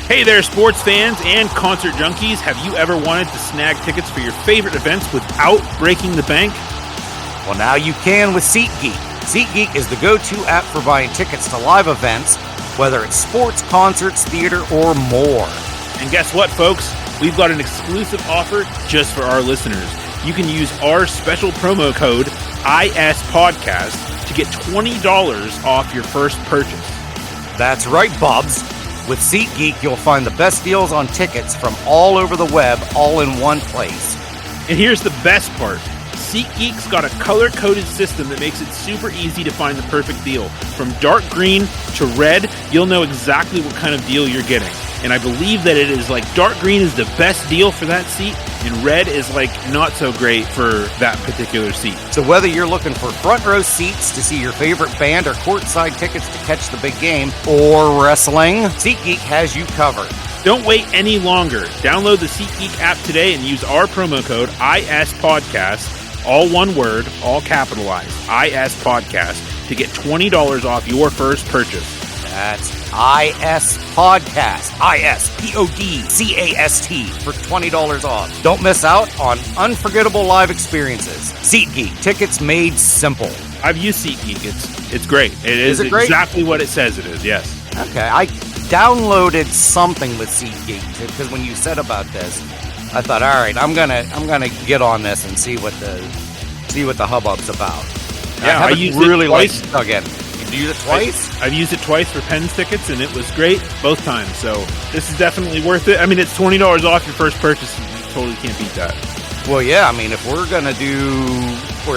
Hey there, sports fans and concert junkies. Have you ever wanted to snag tickets for your favorite events without breaking the bank? Well, now you can with SeatGeek. SeatGeek is the go-to app for buying tickets to live events, whether it's sports, concerts, theater, or more. And guess what, folks? We've got an exclusive offer just for our listeners. You can use our special promo code ISPodcast to get $20 off your first purchase. That's right, Bubs. With SeatGeek, you'll find the best deals on tickets from all over the web, all in one place. And here's the best part. SeatGeek's got a color-coded system that makes it super easy to find the perfect deal. From dark green to red, you'll know exactly what kind of deal you're getting. And I believe that it is like dark green is the best deal for that seat, and red is like not so great for that particular seat. So whether you're looking for front row seats to see your favorite band or courtside tickets to catch the big game or wrestling, SeatGeek has you covered. Don't wait any longer. Download the SeatGeek app today and use our promo code ISPodcast, all one word, all capitalized, ISPodcast, to get $20 off your first purchase. That's ISPodcast, ISPODCAST, for $20 off. Don't miss out on unforgettable live experiences. SeatGeek, tickets made simple. I've used SeatGeek. It's great. It is it great? Exactly what it says it is, yes. Okay, I downloaded something with SeatGeek because when you said about this, I thought, all right, I'm gonna get on this and see what the hubbub's about. Yeah, I used really it twice. Again, you use it twice? I've used it twice for Pens tickets, and it was great both times. So this is definitely worth it. I mean, it's $20 off your first purchase. You totally can't beat that. Well, yeah. I mean, if we're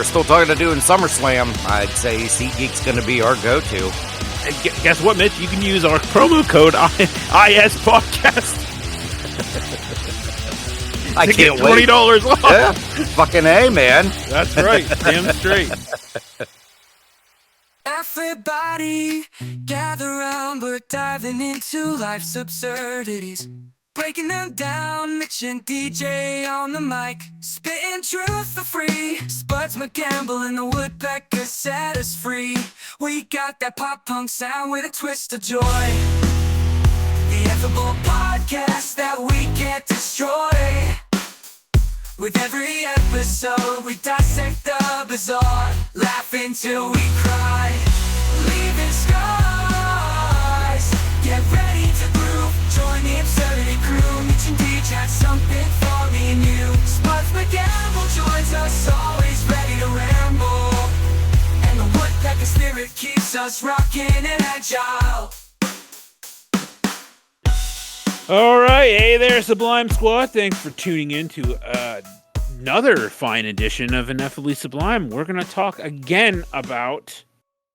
still talking to doing SummerSlam, I'd say SeatGeek's going to be our go-to. And guess what, Mitch? You can use our promo code ISPodcast. I to can't get $20 off. Yeah, fucking A, man. That's right. Damn straight. Everybody gather round, we're diving into life's absurdities, breaking them down. Mitch and DJ on the mic, spitting truth for free. Spuds McGamble and the Woodpecker set us free. We got that pop punk sound with a twist of joy. The Effable podcast that we can't destroy. With every episode, we dissect the bizarre, laugh until we cry, leaving scars. Get ready to groove, join the absurdity crew. Mitch and Deej had something for me and you. Spuds McGamble joins us, always ready to ramble. And the Woodpecker spirit keeps us rocking and agile. All right. Hey there, Sublime Squad. Thanks for tuning in to another fine edition of Ineffably Sublime. We're going to talk again about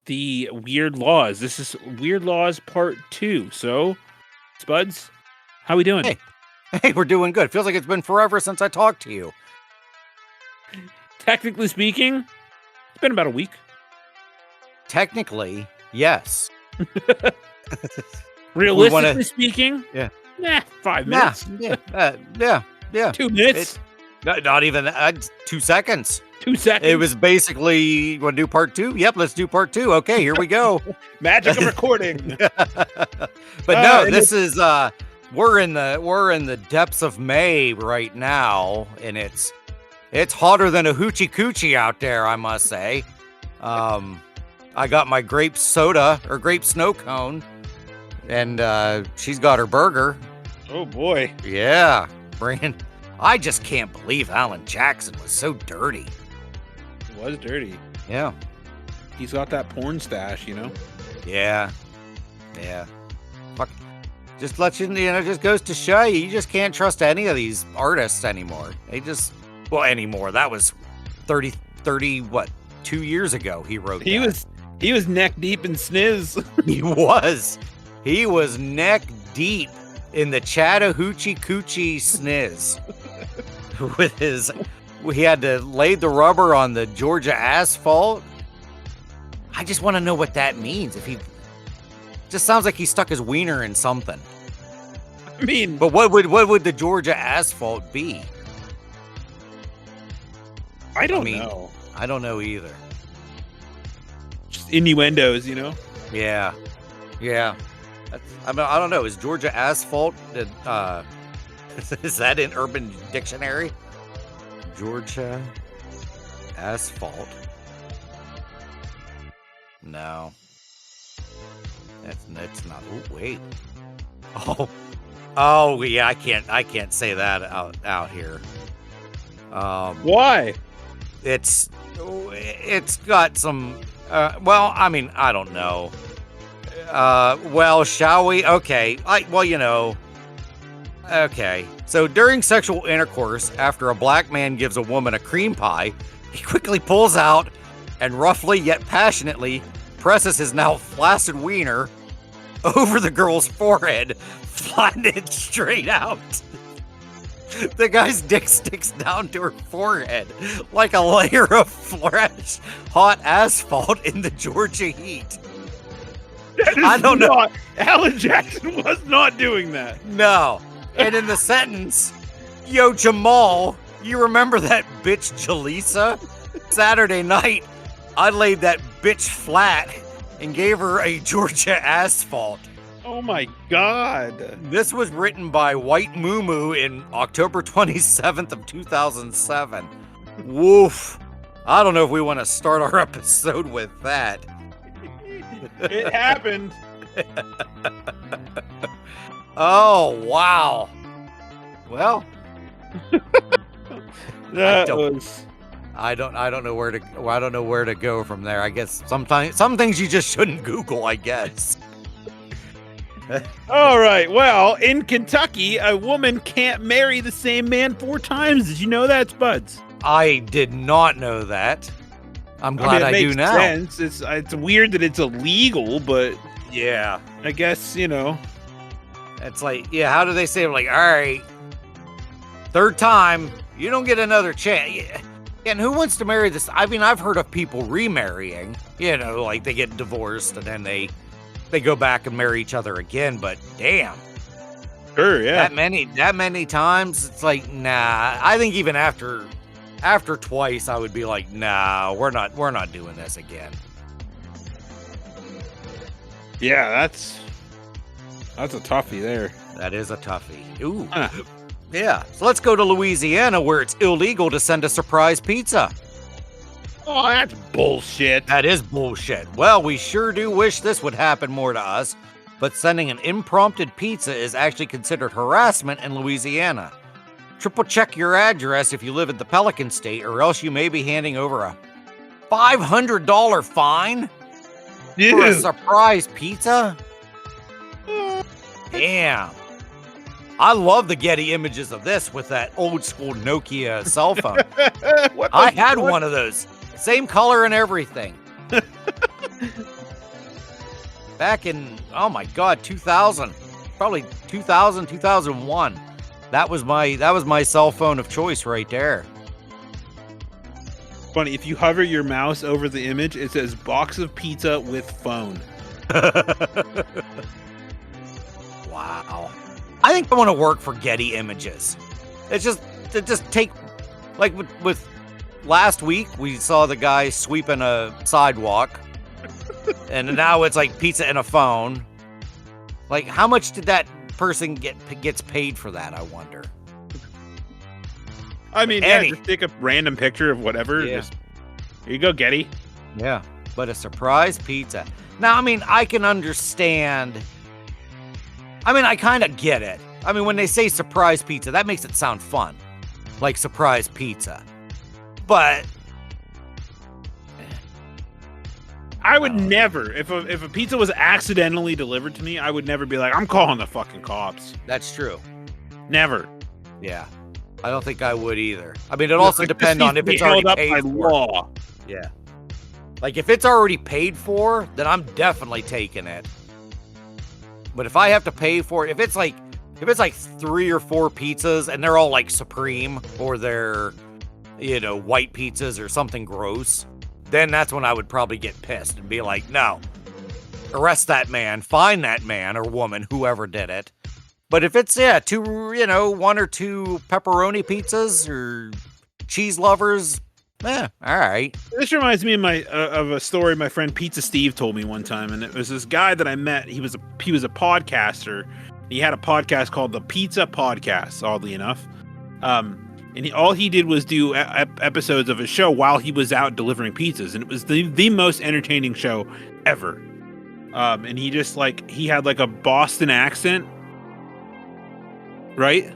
the weird laws. This is Weird Laws Part 2. So, Spuds, how we doing? Hey, we're doing good. Feels like it's been forever since I talked to you. Technically speaking, it's been about a week. Technically, yes. Realistically speaking, yeah. 5 minutes. Yeah. 2 minutes. Not even 2 seconds. 2 seconds. It was basically, you want to do part 2? Yep, let's do part 2. Okay, here we go. Magic of recording. But no, this is we're in the depths of May right now, and it's hotter than a hoochie coochie out there, I must say. I got my grape soda or grape snow cone, and she's got her burger. Oh boy. Yeah, Brand. I just can't believe Alan Jackson was so dirty. He was dirty. Yeah. He's got that porn stash, you know? Yeah. Fuck. Just just goes to show you just can't trust any of these artists anymore. Anymore. That was 30, 2 years ago he wrote that. He was neck deep in sniz. He was neck deep in the Chattahoochee Coochie sniz. He had to lay the rubber on the Georgia asphalt. I just want to know what that means. Just sounds like he stuck his wiener in something. I mean, but what would the Georgia asphalt be? I don't know. I don't know either. Just innuendos, you know? Yeah. I mean, I don't know. Is Georgia Asphalt? Is that in Urban Dictionary? Georgia Asphalt. No. That's not. Oh, wait. Oh yeah. I can't say that out here. Why? It's got some. Well, I mean, I don't know. Well, shall we? Okay. Okay. So during sexual intercourse, after a black man gives a woman a cream pie, he quickly pulls out and roughly yet passionately presses his now flaccid wiener over the girl's forehead, flattening it straight out. The guy's dick sticks down to her forehead like a layer of fresh, hot asphalt in the Georgia heat. I don't know. Alan Jackson was not doing that. No. And in the sentence, yo, Jamal, you remember that bitch Jaleesa? Saturday night, I laid that bitch flat and gave her a Georgia asphalt. Oh my God. This was written by White Moo in October 27th of 2007. Woof. I don't know if we want to start our episode with that. It happened. Oh, wow. Well, I don't know where to go from there. I guess some things you just shouldn't Google, I guess. All right. Well, in Kentucky, a woman can't marry the same man 4 times. Did you know that, Spuds? I did not know that. I'm glad I do now. Sense. It's weird that it's illegal, but yeah, I guess, you know. It's like, yeah, how do they say it? Like, all right, 3rd time, you don't get another chance. And who wants to marry this? I mean, I've heard of people remarrying, you know, like they get divorced and then they go back and marry each other again, but damn. Sure, yeah. That many times, it's like, nah. I think even after twice, I would be like, nah, we're not doing this again. Yeah, that's a toughie there. That is a toughie. Ooh. Yeah. So let's go to Louisiana, where it's illegal to send a surprise pizza. Oh, that's bullshit. That is bullshit. Well, we sure do wish this would happen more to us, but sending an impromptu pizza is actually considered harassment in Louisiana. Triple check your address if you live in the Pelican State, or else you may be handing over a $500 fine for a surprise pizza. Damn. I love the Getty images of this with that old school Nokia cell phone. I had one of those. Same color and everything. Back in, oh my God, 2000. Probably 2000, 2001. That was my cell phone of choice right there. Funny, if you hover your mouse over the image, it says box of pizza with phone. Wow. I think I want to work for Getty Images. It just take, like with last week, we saw the guy sweeping a sidewalk, and now it's like pizza and a phone. Like, how much did that person gets paid for that, I wonder? I mean, just take a random picture of whatever. Yeah. Just, here you go, Getty. Yeah, but a surprise pizza. Now, I mean, I can understand. I mean, I kind of get it. I mean, when they say surprise pizza, that makes it sound fun. Like surprise pizza. But I would never, if a pizza was accidentally delivered to me, I would never be like, I'm calling the fucking cops. That's true. Never. Yeah. I don't think I would either. I mean, it also depends on if it's already paid for. Law. Yeah. Like, if it's already paid for, then I'm definitely taking it. But if I have to pay for it, if it's like 3 or 4 pizzas and they're all like Supreme or they're, you know, white pizzas or something gross, then that's when I would probably get pissed and be like, no, arrest that man, find that man or woman, whoever did it. But if it's, 1 or 2 pepperoni pizzas or cheese lovers, Yeah, all right. This reminds me of a story my friend Pizza Steve told me one time, and it was this guy that I met. He was a podcaster. He had a podcast called the Pizza Podcast. Oddly enough, and all he did was do episodes of his show while he was out delivering pizzas, and it was the most entertaining show ever. And he had like a Boston accent, right?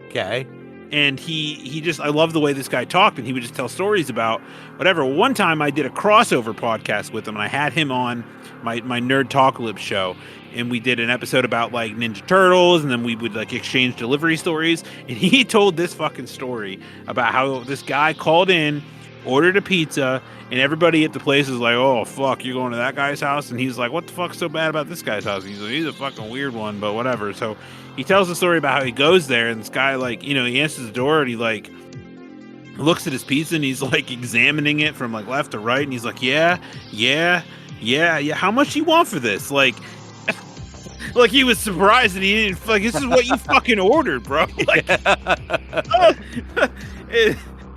Okay. And I love the way this guy talked, and he would just tell stories about whatever. One time I did a crossover podcast with him, and I had him on my Nerd Talkalypse show, and we did an episode about like Ninja Turtles, and then we would like exchange delivery stories, and he told this fucking story about how this guy called in, ordered a pizza, and everybody at the place is like, oh fuck, you're going to that guy's house? And he's like, what the fuck's so bad about this guy's house? And he's like, he's a fucking weird one, but whatever. So he tells the story about how he goes there, and this guy, like, he answers the door, and he like looks at his pizza, and he's like examining it from like left to right, and he's like, yeah, how much do you want for this? Like like he was surprised that he didn't, like, this is what you fucking ordered, bro. Like,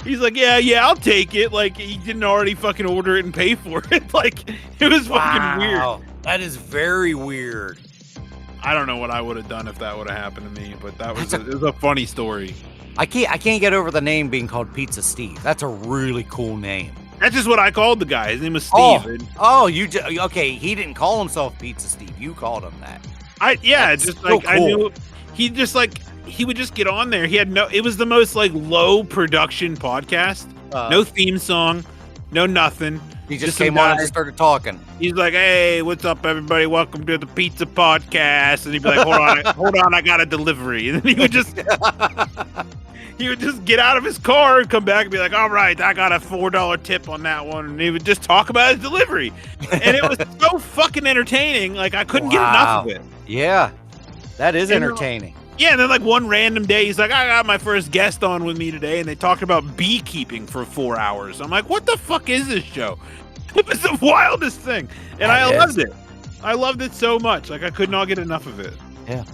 he's like, yeah, I'll take it. Like, he didn't already fucking order it and pay for it. Like, it was fucking weird. That is very weird. I don't know what I would have done if that would have happened to me, but it was a funny story. I can't get over the name being called Pizza Steve. That's a really cool name. That's just what I called the guy. His name was Steve. Okay. He didn't call himself Pizza Steve. You called him that. That's just like so cool. I knew he would just get on there. It was the most like low production podcast. No theme song, no nothing. He just came on and started talking. He's like, hey, what's up, everybody? Welcome to the Pizza Podcast. And he'd be like, hold on, I got a delivery. And then he would just get out of his car and come back and be like, all right, I got a $4 tip on that one. And he would just talk about his delivery. And it was so fucking entertaining. Like, I couldn't get enough of it. Yeah, that is entertaining. Yeah, and then like one random day, he's like, I got my first guest on with me today, and they talked about beekeeping for 4 hours. I'm like, what the fuck is this show? It was the wildest thing. And I loved it. I loved it so much. Like, I could not get enough of it. Yeah.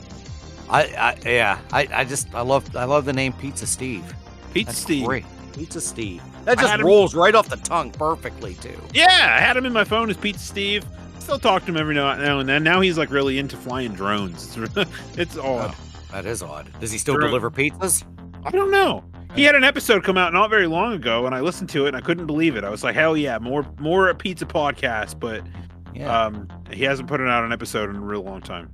I love the name Pizza Steve. That's Steve. Great. Pizza Steve. That just rolls right off the tongue perfectly, too. Yeah, I had him in my phone as Pizza Steve. Still talk to him every now and then. Now he's like really into flying drones. It's odd. Oh, that is odd. Does he still deliver pizzas? I don't know. He had an episode come out not very long ago, and I listened to it, and I couldn't believe it. I was like, hell yeah, more a pizza podcast, but he hasn't put out an episode in a real long time.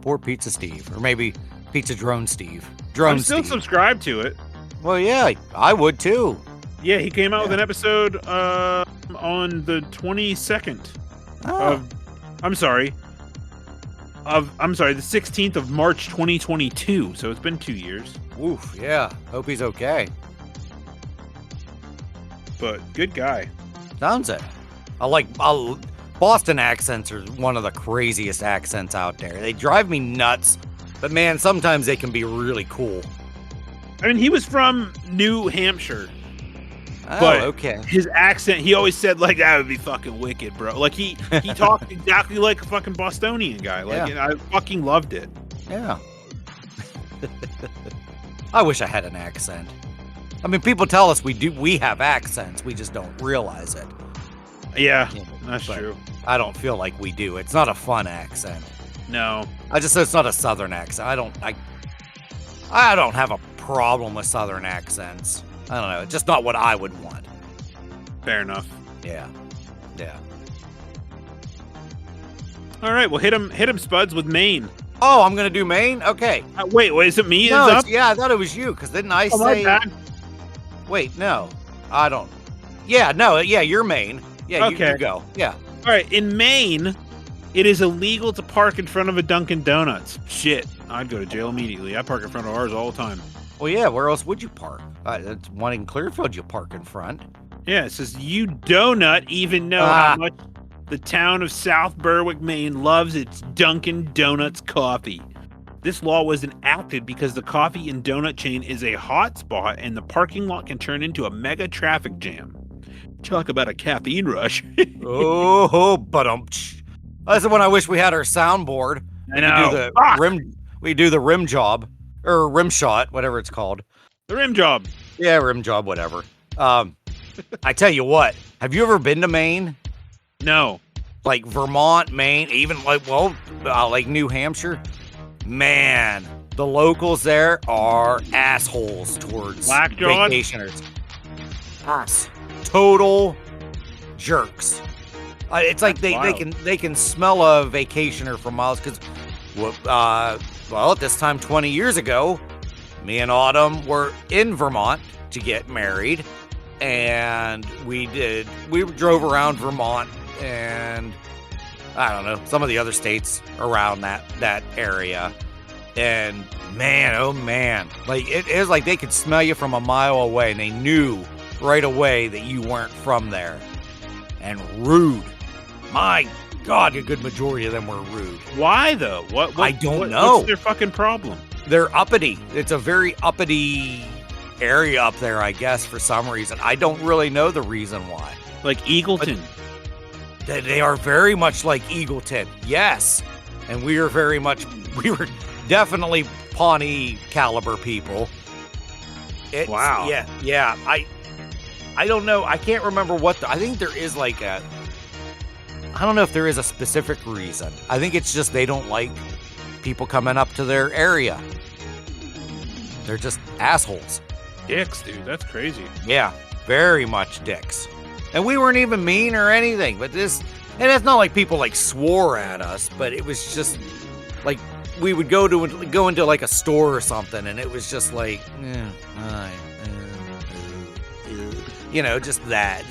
Poor Pizza Steve. Or maybe Pizza Drone Steve. I'm still subscribed to it. Well, yeah, I would too. Yeah, he came out with an episode on the 22nd of... I'm sorry, the 16th of March 2022, so it's been 2 years. Oof, yeah. Hope he's okay. But good guy. Sounds it. Boston accents are one of the craziest accents out there. They drive me nuts, but man, sometimes they can be really cool. I mean, he was from New Hampshire. Oh, but okay. His accent, he always said, like, that would be fucking wicked, bro. Like, he talked exactly like a fucking Bostonian guy. Like, and I fucking loved it. Yeah. I wish I had an accent. I mean, people tell us we have accents. We just don't realize it. Yeah, that's true. I don't feel like we do. It's not a fun accent. No. It's not a Southern accent. I don't have a problem with Southern accents. I don't know. It's just not what I would want. Fair enough. Yeah. All right. Well, hit him, Spuds, with Maine. Oh, I'm gonna do Maine. Okay. Wait, is it me? No, up? Yeah, I thought it was you. Because didn't I say? My bad. Wait, no, I don't. Yeah, no, yeah, you're Maine. Yeah, okay. You go. Yeah. All right. In Maine, it is illegal to park in front of a Dunkin' Donuts. Shit, I'd go to jail immediately. I park in front of ours all the time. Well, yeah, where else would you park? That's one in Clearfield you park in front. Yeah, it says, you donut even know how much the town of South Berwick, Maine loves its Dunkin' Donuts coffee. This law was enacted because the coffee and donut chain is a hot spot and the parking lot can turn into a mega traffic jam. Talk about a caffeine rush. That's the one I wish we had our soundboard. I know. We do the rim job. Or rim shot, whatever it's called. The rim job. Yeah, rim job, whatever. I tell you what, have you ever been to Maine? No. Like Vermont, Maine, even like New Hampshire? Man, the locals there are assholes towards Black-jawed? vacationers. Us. Total jerks. It's like they can smell a vacationer from miles because, at this time 20 years ago, me and Autumn were in Vermont to get married, and we drove around Vermont and I don't know, some of the other states around that area. And man, oh man, like it is like they could smell you from a mile away and they knew right away that you weren't from there. And rude. My God, a good majority of them were rude. Why though? What I don't know. What's their fucking problem? They're uppity. It's a very uppity area up there, I guess, for some reason. I don't really know the reason why. Like Eagleton. But they are very much like Eagleton, yes. And we were definitely Pawnee caliber people. Wow. Yeah. I don't know. I can't remember I think there is I don't know if there is a specific reason. I think it's just they don't like people coming up to their area. They're just assholes. Dicks, dude. That's crazy. Yeah, very much dicks. And we weren't even mean or anything, but and it's not like people swore at us, but it was just like we would go into like a store or something, and it was just like, just that,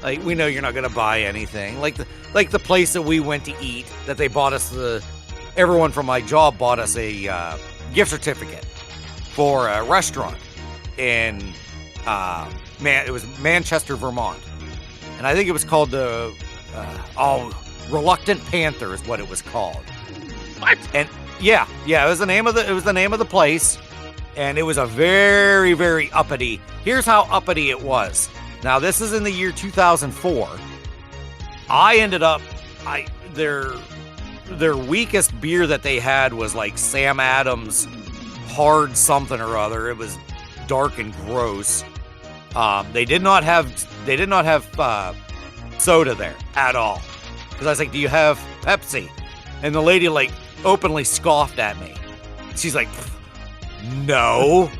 like we know you're not gonna buy anything. Like the place that we went to eat, that they bought us everyone from my job bought us a gift certificate for a restaurant in it was Manchester, Vermont, and I think it was called the Reluctant Panther is what it was called. What? And yeah, it was the name of the place, and it was a very, very uppity. Here's how uppity it was. Now this is in the year 2004. I ended up their weakest beer that they had was like Sam Adams hard something or other. It was dark and gross. They did not have soda there at all. Because I was like, "Do you have Pepsi?" And the lady openly scoffed at me. She's like, "No."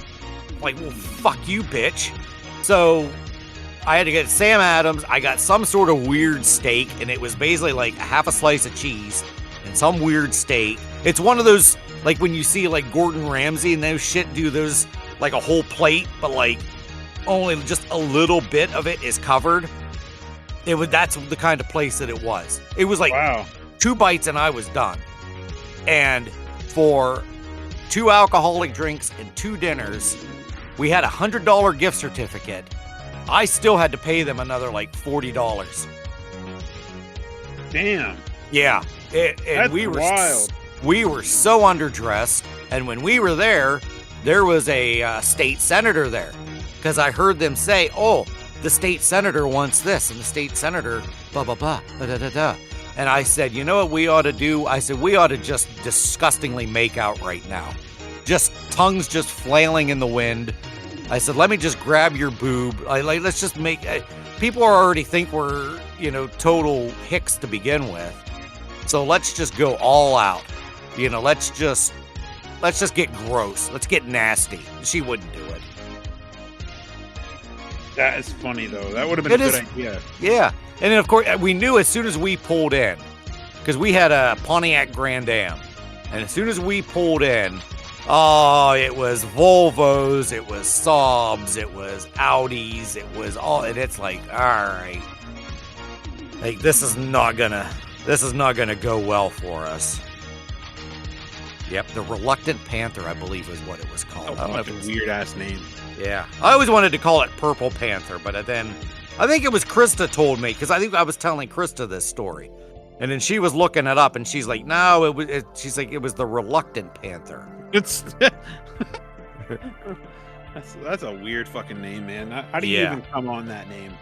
I'm like, "Well, fuck you, bitch." So I had to get Sam Adams. I got some sort of weird steak, and it was basically like half a slice of cheese and some weird steak. It's one of those when you see Gordon Ramsay and those shit do those a whole plate, but only just a little bit of it is covered. That's the kind of place that it was. It was wow. 2 bites and I was done. And for 2 alcoholic drinks and 2 dinners, we had a $100 gift certificate. I still had to pay them another $40. Damn. Yeah. That's wild. We were so underdressed. And when we were there was a state senator there. Because I heard them say, "Oh, the state senator wants this, and the state senator, blah, blah, blah, da, da, da, da." And I said, "You know what we ought to do?" I said, "We ought to just disgustingly make out right now. Just tongues just flailing in the wind." I said, "Let me just grab your boob. Let's just make..." People already think we're, total hicks to begin with. So let's just go all out. Let's just get gross. Let's get nasty. She wouldn't do it. That is funny, though. That would have been a good idea. Yeah. And then, of course, we knew as soon as we pulled in, because we had a Pontiac Grand Am. And as soon as we pulled in, it was Volvos, it was Saabs, it was Audis, it was all, and it's all right. This is not gonna go well for us. Yep, the Reluctant Panther, I believe, is what it was called. I don't know if it's a weird-ass name. Yeah. I always wanted to call it Purple Panther, but then I think it was Krista told me, because I think I was telling Krista this story. And then she was looking it up, and she's like, "No, she's like, it was the Reluctant Panther." It's that's a weird fucking name, man. How do you even come on that name?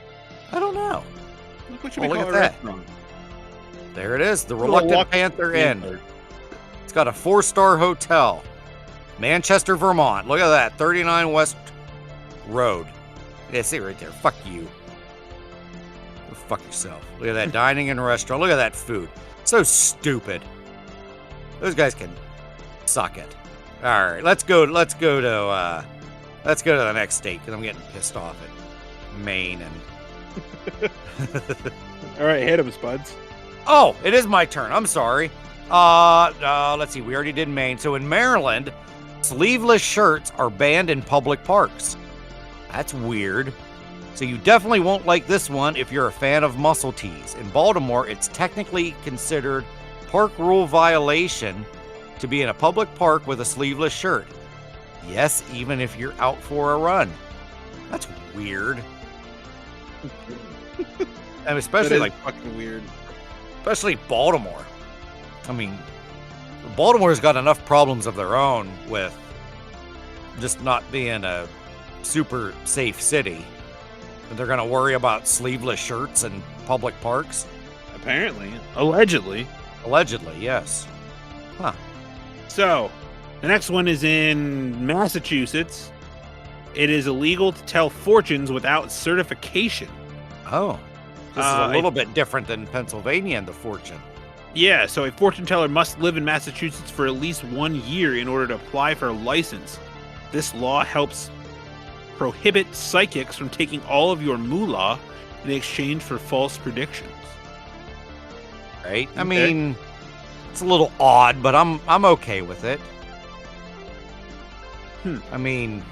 I don't know. Look what you call a that. restaurant. There it is, the Reluctant Panther Inn. It's got a 4-star hotel. Manchester, Vermont. Look at that, 39 West Road. Yeah, see right there. Fuck you. Go fuck yourself. Look at that dining and restaurant. Look at that food. So stupid. Those guys can suck it. All right, let's go to the next state because I'm getting pissed off at Maine and. All right, hit him, Spuds. Oh, it is my turn. I'm sorry. Let's see. We already did Maine. So in Maryland, sleeveless shirts are banned in public parks. That's weird. So you definitely won't like this one if you're a fan of muscle tees. In Baltimore, it's technically considered park rule violation to be in a public park with a sleeveless shirt. Yes, even if you're out for a run. That's weird. And especially like fucking weird. Especially Baltimore. I mean, Baltimore's got enough problems of their own with just not being a super safe city. And they're going to worry about sleeveless shirts in public parks? Apparently. Allegedly. Allegedly, yes. Huh. So, the next one is in Massachusetts. It is illegal to tell fortunes without certification. Oh. This is a little bit different than Pennsylvania and the fortune. Yeah, so a fortune teller must live in Massachusetts for at least 1 year in order to apply for a license. This law helps prohibit psychics from taking all of your moolah in exchange for false predictions. Right? I mean, it's a little odd, but I'm okay with it. I mean,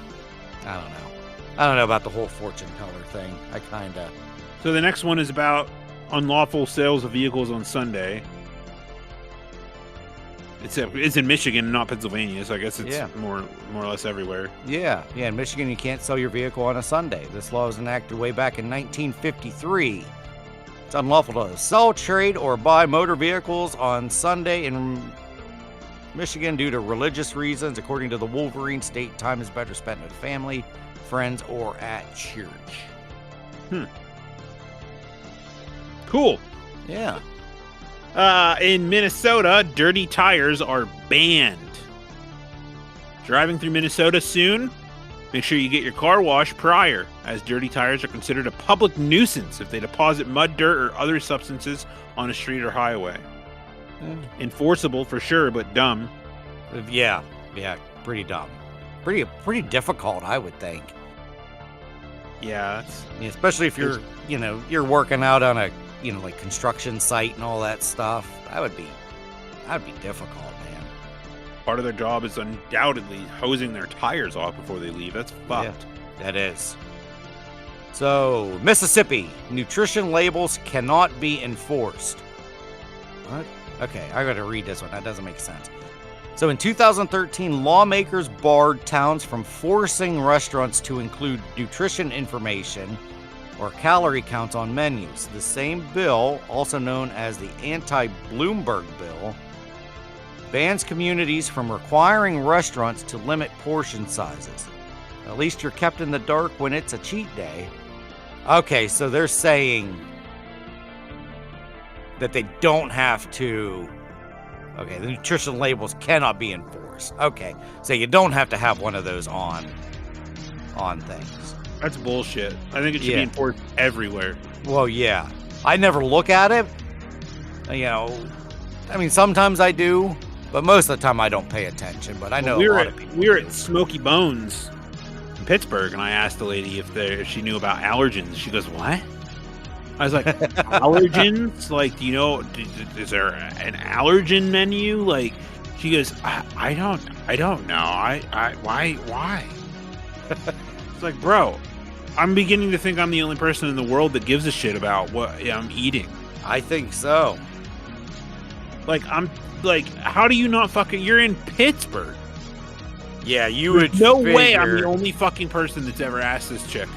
I don't know. I don't know about the whole fortune teller thing. I kind of... So the next one is about unlawful sales of vehicles on Sunday. It's in Michigan, not Pennsylvania, so I guess it's more or less everywhere. Yeah. In Michigan, you can't sell your vehicle on a Sunday. This law was enacted way back in 1953. It's unlawful to sell, trade, or buy motor vehicles on Sunday in Michigan due to religious reasons. According to the Wolverine State, time is better spent with family, friends, or at church. Cool. Yeah. In Minnesota, dirty tires are banned. Driving through Minnesota soon, make sure you get your car washed prior, as dirty tires are considered a public nuisance if they deposit mud, dirt, or other substances on a street or highway. Enforceable for sure, but dumb. Yeah, pretty dumb. Pretty difficult, I would think. Yeah, especially if you're working out on a like construction site and all that stuff. That'd be difficult, man. Part of their job is undoubtedly hosing their tires off before they leave. That's fucked. Yeah, that is. So, Mississippi, nutrition labels cannot be enforced. What? Okay, I gotta read this one. That doesn't make sense. So in 2013, lawmakers barred towns from forcing restaurants to include nutrition information or calorie counts on menus. The same bill, also known as the anti-Bloomberg bill, bans communities from requiring restaurants to limit portion sizes. At least you're kept in the dark when it's a cheat day. Okay, so they're saying that they don't have to... Okay, the nutrition labels cannot be enforced. Okay, so you don't have to have one of those on things. That's bullshit. I think it should be enforced everywhere. Well, yeah. I never look at it. I mean, sometimes I do, but most of the time I don't pay attention. But I know a lot of people. We were at Smoky Bones in Pittsburgh, and I asked the lady if she knew about allergens. She goes, "What?" I was like, "Allergens? Like, do you know? Is there an allergen menu?" Like, she goes, "I don't know. Why?" It's like, bro, I'm beginning to think I'm the only person in the world that gives a shit about what I'm eating. I think so. Like, how do you not fucking... You're in Pittsburgh. Yeah, you would no way I'm the only fucking person that's ever asked this chick.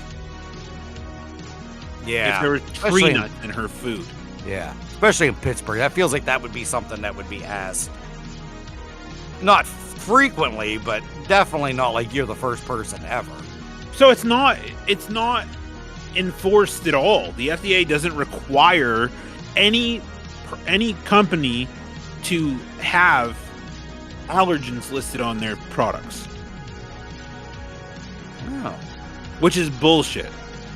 Yeah. If there was tree nuts in her food. Yeah. Especially in Pittsburgh. That feels like that would be something that would be asked. Not frequently, but definitely not like you're the first person ever. So it's not enforced at all. The FDA doesn't require any company to have allergens listed on their products. Oh. Which is bullshit.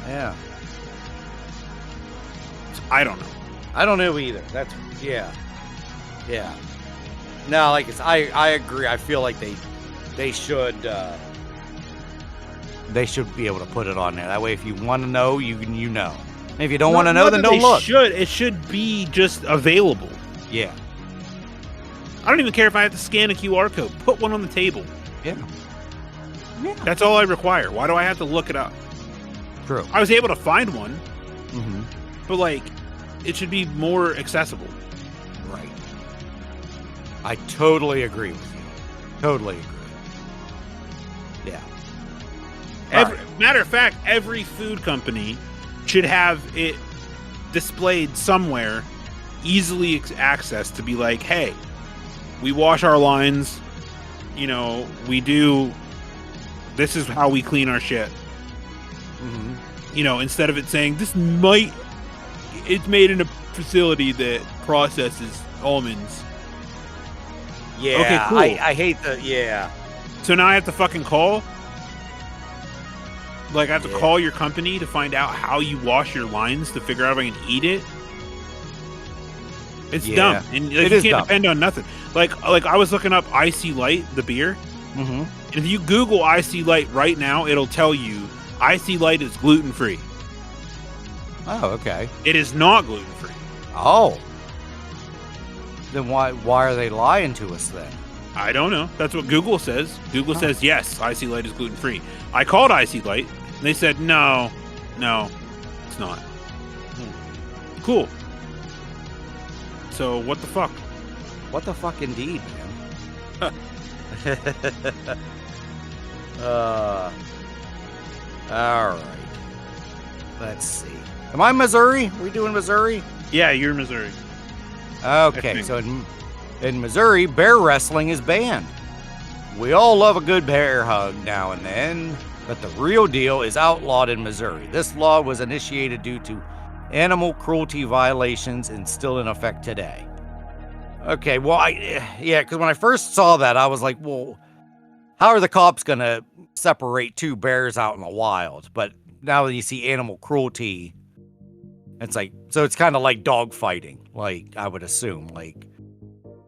Yeah. I don't know. I don't know either. That's yeah. No, like I agree. I feel like they should be able to put it on there. That way, if you want to know, you know. And if you don't want to know, then don't look. It should be just available. Yeah. I don't even care if I have to scan a QR code. Put one on the table. Yeah. That's all I require. Why do I have to look it up? True. I was able to find one, Mm-hmm. but like, it should be more accessible. Right. I totally agree with you. Totally agree. Yeah. Matter of fact, every food company should have it displayed somewhere, easily accessed to be like, hey, we wash our lines, this is how we clean our shit. Mm-hmm. Instead of it saying, it's made in a facility that processes almonds. Yeah. Okay, cool. I hate yeah. So now I have to fucking call? Like, I have to call your company to find out how you wash your lines to figure out if I can eat it? It's dumb. And you can't depend on nothing. Like I was looking up Icy Light, the beer. Mm-hmm. And if you Google Icy Light right now, it'll tell you Icy Light is gluten-free. Oh, okay. It is not gluten-free. Oh. Then why are they lying to us then? I don't know. That's what Google says. Google says, yes, Icy Light is gluten-free. I called Icy Light, and they said, no, it's not. Cool. So, what the fuck? What the fuck indeed, man. All right. Let's see. Am I Missouri? Are we doing Missouri? Yeah, you're Missouri. Okay, so in Missouri, bear wrestling is banned. We all love a good bear hug now and then, but the real deal is outlawed in Missouri. This law was initiated due to animal cruelty violations and still in effect today. Okay, well, because when I first saw that, I was like, well, how are the cops going to separate two bears out in the wild? But now that you see animal cruelty, it's like, so it's kind of like dog fighting, like I would assume, like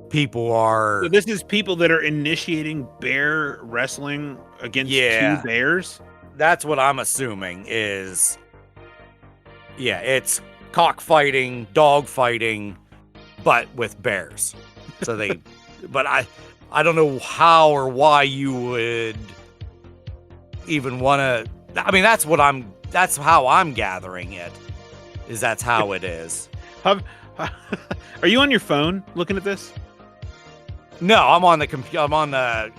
people are. So this is people that are initiating bear wrestling against two bears? That's what I'm assuming is, it's cockfighting, dog fighting, but with bears. So they, but I don't know how or why you would even want to. I mean, that's how I'm gathering it. That's how it is. Are you on your phone looking at this? No, I'm on the computer. I'm on the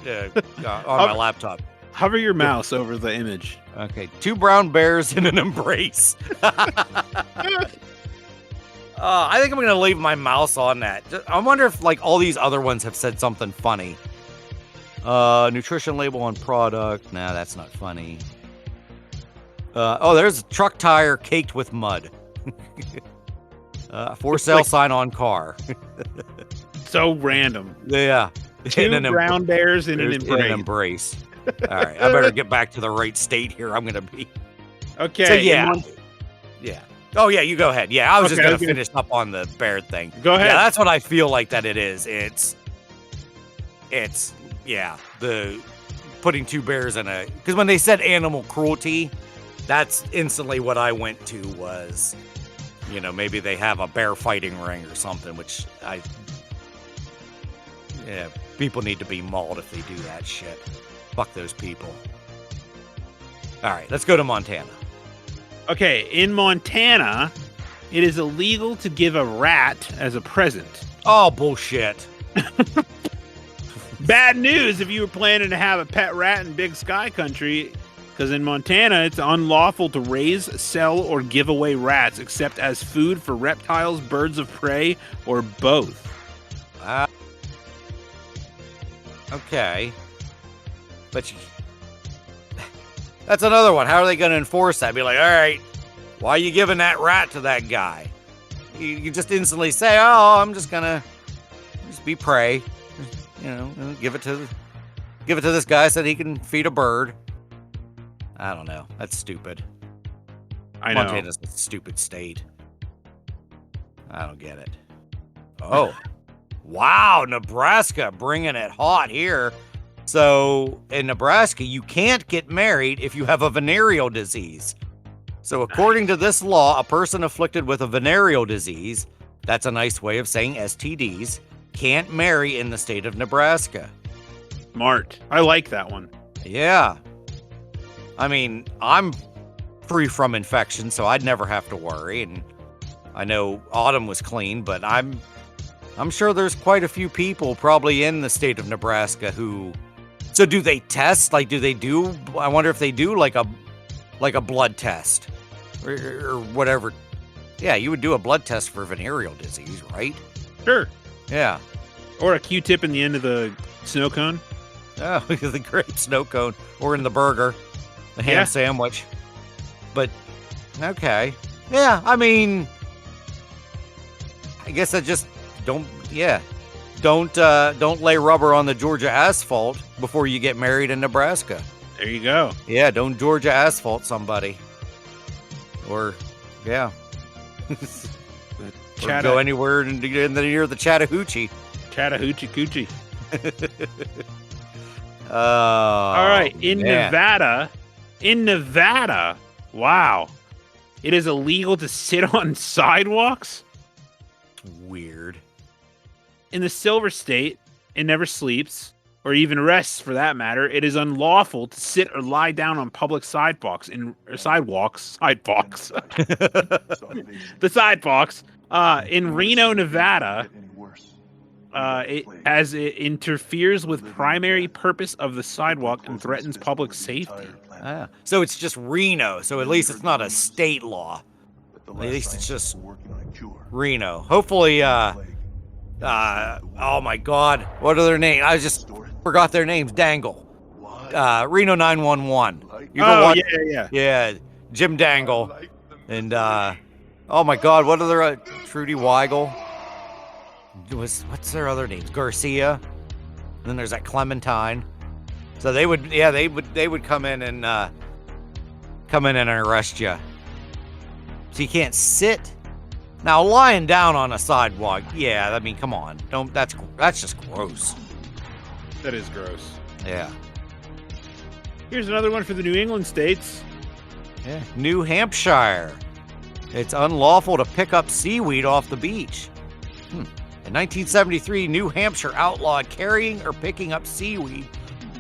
on my laptop. Hover your mouse over the image. Okay, two brown bears in an embrace. I think I'm gonna leave my mouse on that. I wonder if like all these other ones have said something funny. Nutrition label on product. Nah, that's not funny. There's a truck tire caked with mud. For sale sign on car. So random. Yeah. Two brown bears in an embrace. All right, I better get back to the right state here. I'm going to be. Okay. So, yeah. Oh, yeah, you go ahead. Yeah, I was just going to finish up on the bear thing. Go ahead. Yeah, that's what I feel like that it is. It's the putting two bears in a. Because when they said animal cruelty, that's instantly what I went to was, maybe they have a bear fighting ring or something, which people need to be mauled if they do that shit. Fuck those people. All right, let's go to Montana. Okay, in Montana, it is illegal to give a rat as a present. Oh, bullshit. Bad news if you were planning to have a pet rat in Big Sky Country, because in Montana, it's unlawful to raise, sell, or give away rats except as food for reptiles, birds of prey, or both. Okay. But that's another one. How are they going to enforce that? Be like, all right, why are you giving that rat to that guy? You just instantly say, oh, I'm just going to just be prey. Give it to this guy so that he can feed a bird. I don't know. That's stupid. I know. Montana's a stupid state. I don't get it. Oh, wow, Nebraska bringing it hot here. So in Nebraska, you can't get married if you have a venereal disease. So according to this law, a person afflicted with a venereal disease, that's a nice way of saying STDs, can't marry in the state of Nebraska. Smart. I like that one. Yeah. I mean, I'm free from infection, so I'd never have to worry. And I know Autumn was clean, but I'm sure there's quite a few people probably in the state of Nebraska who. So do they test? Like, I wonder if they do like a blood test or whatever. Yeah, you would do a blood test for venereal disease, right? Sure. Yeah. Or a Q-tip in the end of the snow cone. Oh, the great snow cone, or in the burger, the ham sandwich. But okay, yeah. I mean, I guess I just don't lay rubber on the Georgia asphalt before you get married in Nebraska. There you go. Yeah, don't Georgia asphalt somebody, or yeah, or go anywhere in the near the Chattahoochee. Chattahoochee Coochie. All right, in Nevada, wow, it is illegal to sit on sidewalks. Weird. In the Silver State, it never sleeps, or even rests for that matter. It is unlawful to sit or lie down on public sidewalks. The sidewalks in Reno, Nevada. It interferes with primary purpose of the sidewalk and threatens public safety. So it's just Reno. So at least it's not a state law. At least it's just Reno. Hopefully, oh my God, what are their names? I just forgot their names. Dangle. Reno 911. Yeah, Jim Dangle. And oh my God, what are their Trudy Weigel? What's their other names? Garcia. And then there's that Clementine. So they would come in and arrest you. So you can't sit. Now lying down on a sidewalk, yeah, I mean, come on. That's just gross. That is gross. Yeah. Here's another one for the New England states. Yeah. New Hampshire. It's unlawful to pick up seaweed off the beach. In 1973, New Hampshire outlawed carrying or picking up seaweed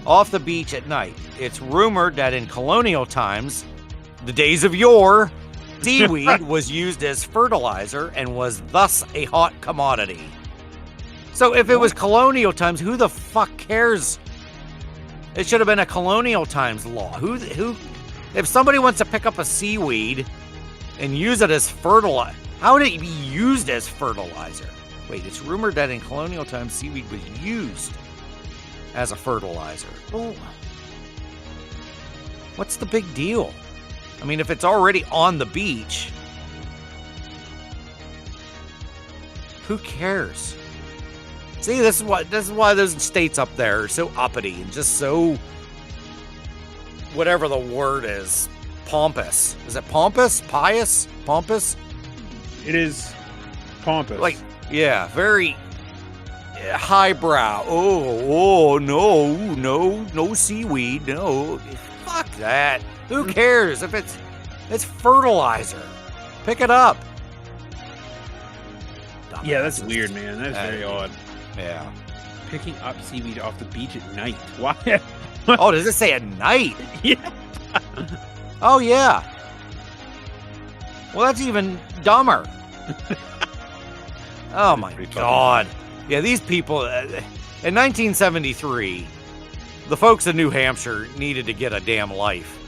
off the beach at night. It's rumored that in colonial times, the days of yore, seaweed was used as fertilizer and was thus a hot commodity. So if it was colonial times, who the fuck cares? It should have been a colonial times law. Who if somebody wants to pick up a seaweed and use it as fertilizer, how would it be used as fertilizer? Wait, it's rumored that in colonial times, seaweed was used as a fertilizer. Well, what's the big deal? I mean, if it's already on the beach, who cares? See, this is why those states up there are so uppity and just so, whatever the word is, pompous. Is it pompous? Pious? Pompous? It is pompous. Like, yeah, very highbrow. Oh, no seaweed. No, fuck that. Who cares if it's fertilizer? Pick it up. Yeah, that's weird, man. That's very odd. Yeah. Picking up seaweed off the beach at night. Why? Oh, does it say at night? Yeah. Oh, yeah. Well, that's even dumber. Oh, my God. Yeah, these people, in 1973, the folks in New Hampshire needed to get a damn life.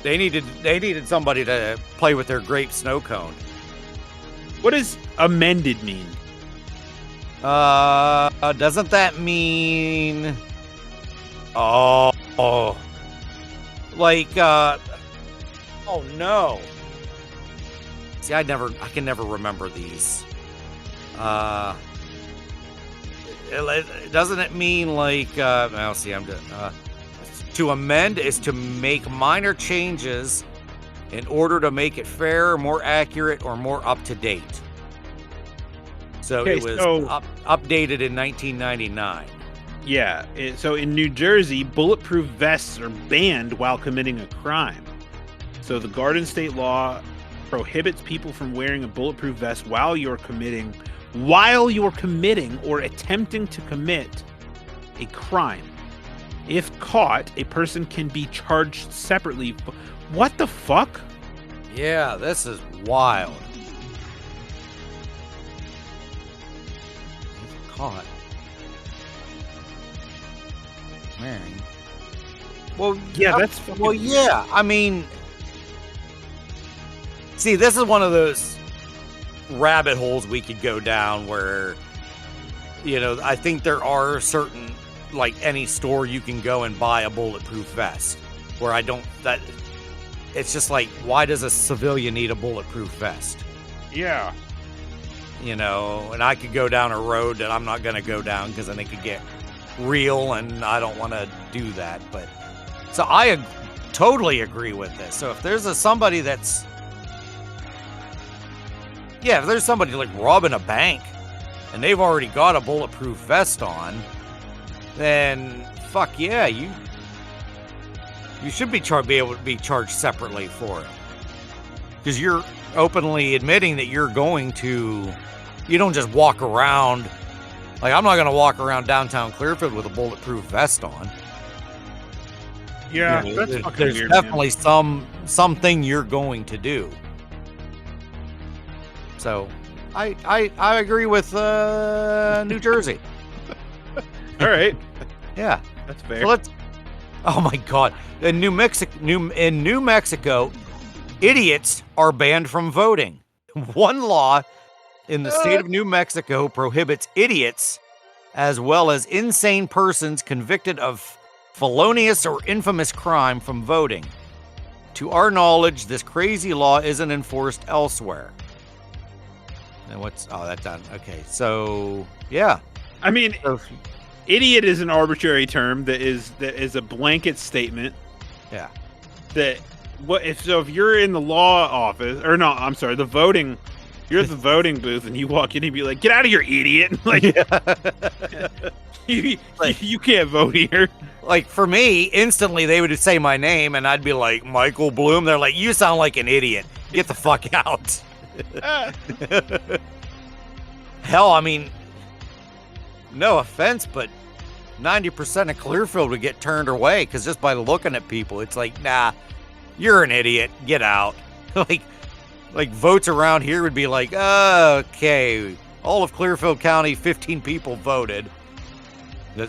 They needed somebody to play with their grape snow cone. What does amended mean? Doesn't that mean... Oh. Like, oh no. See, I can never remember these. Doesn't it mean like, now see, to amend is to make minor changes in order to make it fair, more accurate, or more up to date. So Okay, it was so- updated in 1999. Yeah. So in New Jersey, bulletproof vests are banned while committing a crime. So the Garden state law prohibits people from wearing a bulletproof vest while you're committing or attempting to commit a crime. If caught, a person can be charged separately. What the fuck? Yeah, this is wild. If caught wearing. Well, Yeah, that's fucking well, yeah. I mean, see, this is one of those rabbit holes we could go down where, I think there are certain, like any store you can go and buy a bulletproof vest. Where it's just like, why does a civilian need a bulletproof vest? Yeah. And I could go down a road that I'm not going to go down because then it could get real, and I don't want to do that. But so I totally agree with this. So if there's somebody that's, if there's somebody like robbing a bank and they've already got a bulletproof vest on, then fuck yeah, you should be able to be charged separately for it, because you're openly admitting that you don't just walk around. Like, I'm not going to walk around downtown Clearfield with a bulletproof vest on. Yeah, that's fucking there's weird, definitely something you're going to do. So, I agree with New Jersey. All right. Yeah, That's fair. so oh my God! In New Mexico, idiots are banned from voting. One law in the state of New Mexico prohibits idiots, as well as insane persons convicted of felonious or infamous crime, from voting. To our knowledge, this crazy law isn't enforced elsewhere. And that's done. Okay, so yeah. I mean, So, idiot is an arbitrary term that is a blanket statement. yeah. That if you're in the law office, or no, I'm sorry, the voting. You're at the voting booth and you walk in and be like, "Get out of here, idiot!" Like, you can't vote here. Like, for me, instantly they would say my name and I'd be like, Michael Bloom. They're like, you sound like an idiot. Get the fuck out. Hell, I mean, no offense, but 90% of Clearfield would get turned away because just by looking at people, it's like, nah, you're an idiot. Get out. Like votes around here would be like, okay, all of Clearfield County, 15 people voted.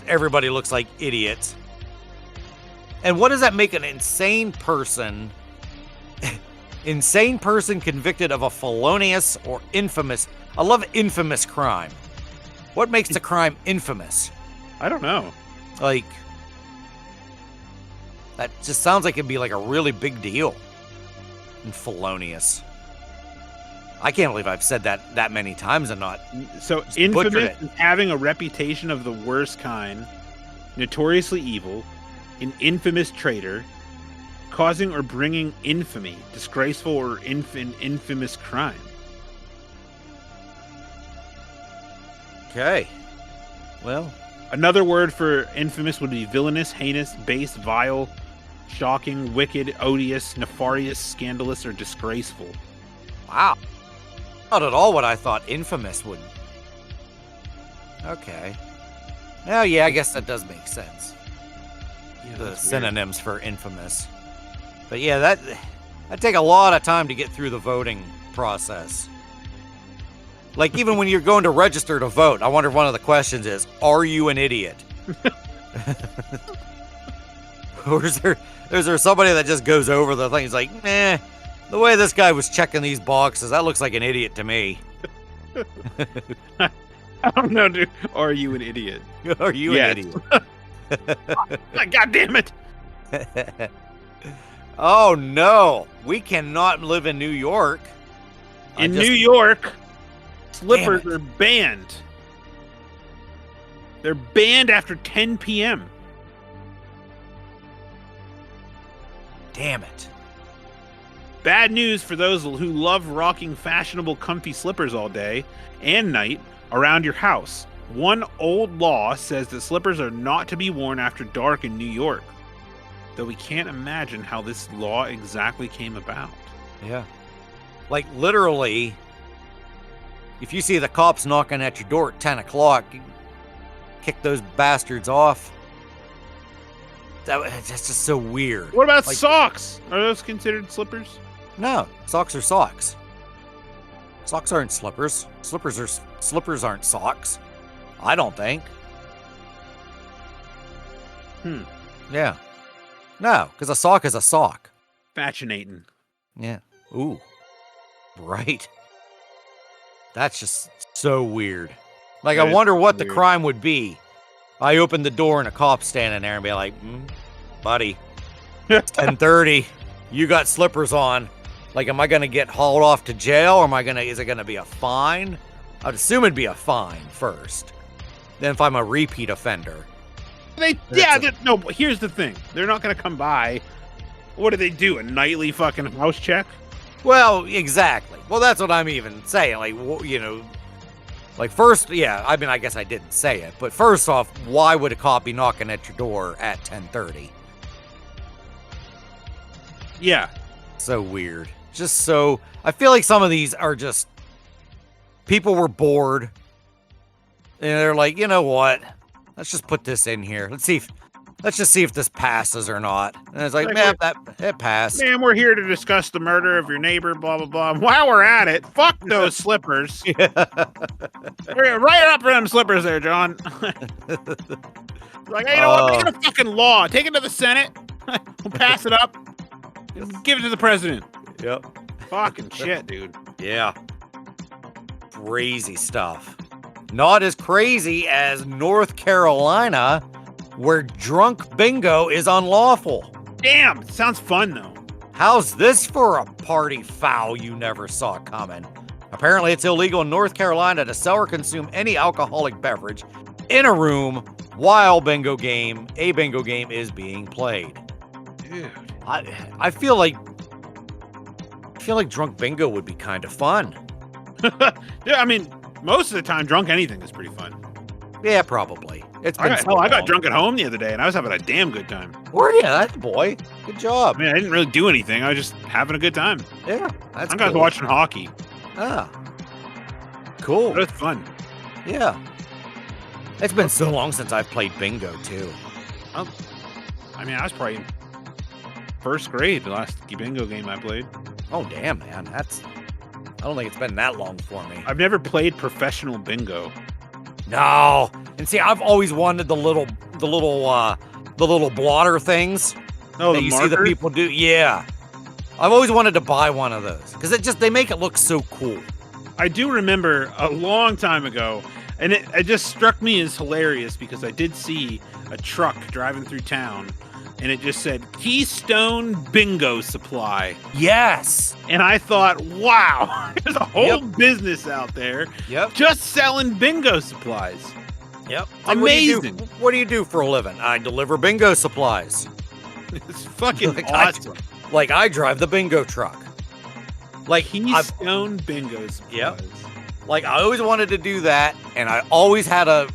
Everybody looks like idiots. And what does that make an insane person? Insane person convicted of a felonious or infamous. I love infamous crime. What makes the crime infamous? I don't know. Like, that just sounds like it'd be like a really big deal. And felonious. I can't believe I've said that many times and not. So Just infamous butchered it. is having a reputation of the worst kind, notoriously evil, an infamous traitor, causing or bringing infamy, disgraceful or infamous crime. Okay. Well, Another word for infamous would be villainous, heinous, base, vile, shocking, wicked, odious, nefarious, scandalous, or disgraceful. wow. Not at all what I thought infamous would. Okay. Oh, yeah, I guess that does make sense. Yeah, The that's weird. synonyms for infamous. But yeah, that'd take a lot of time to get through the voting process. Like, even when you're going to register to vote, I wonder if one of the questions is, are you an idiot? Or is there somebody that just goes over the thing? He's like, nah, the way this guy was checking these boxes, that looks like an idiot to me. I don't know, dude. Are you an idiot? Are you Yes. an idiot? God damn it! Oh no, we cannot live in New York. In New York, slippers Damn it. are banned. They're banned after 10 p.m. Damn it. Bad news for those who love rocking fashionable comfy slippers all day and night around your house. One old law says that slippers are not to be worn after dark in New York, though we can't imagine how this law exactly came about. Yeah. Like, literally, if you see the cops knocking at your door at 10 o'clock, kick those bastards off. That's just so weird. What about Like, socks? Are those considered slippers? No, socks are socks. Socks aren't slippers. Slippers aren't socks. I don't think. Yeah. No, because a sock is a sock. Fascinating. Yeah. Ooh. Right. That's just so weird. Like, That I is wonder what weird. the crime would be. I open the door and a cop's standing there and be like, buddy, it's 10:30. You got slippers on. Like, am I going to get hauled off to jail, or is it going to be a fine? I'd assume it'd be a fine first. Then if I'm a repeat offender. No, but here's the thing. They're not going to come by. What do they do? A nightly fucking house check? Well, exactly. Well, that's what I'm even saying. Like, first, yeah, I mean, I guess I didn't say it, but first off, why would a cop be knocking at your door at 10:30? Yeah. So weird. Just so, I feel like some of these are just, people were bored, and they're like, you know what? Let's just put this in here. Let's just see if this passes or not. And it's like, man, it passed. Man, we're here to discuss the murder of your neighbor, blah, blah, blah. And while we're at it, fuck those slippers. We're gonna write up for them slippers there, John. Like, hey, you know what? Make it a fucking law. Take it to the Senate. We'll pass it up. And give it to the president. Yep. Fucking shit, dude. Yeah. Crazy stuff. Not as crazy as North Carolina, where drunk bingo is unlawful. Damn, sounds fun though. How's this for a party foul you never saw coming? Apparently, it's illegal in North Carolina to sell or consume any alcoholic beverage in a room while a bingo game is being played. Dude. I feel like drunk bingo would be kind of fun. Yeah, I mean, most of the time, drunk anything is pretty fun. Yeah, probably. I got drunk at home the other day, and I was having a damn good time. Were you? That's boy. Good job. I mean, I didn't really do anything. I was just having a good time. Yeah, that's I was cool. watching hockey. Ah, cool. It was fun. Yeah. It's been so long since I've played bingo, too. I mean, I was probably in first grade the last bingo game I played. Oh, damn, man. I don't think it's been that long for me. I've never played professional bingo. No. And see, I've always wanted the little blotter things Oh, that the you see marker? the people do. Yeah. I've always wanted to buy one of those because they make it look so cool. I do remember a long time ago, and it just struck me as hilarious because I did see a truck driving through town, and it just said Keystone Bingo Supply. Yes. And I thought, wow, there's a whole business out there Yep. just selling bingo supplies. Yep. Amazing. What do you do for a living? I deliver bingo supplies. It's fucking Like, awesome. I drive the bingo truck. Like Keystone Bingo Supplies. Yep. Like, I always wanted to do that, and I always had a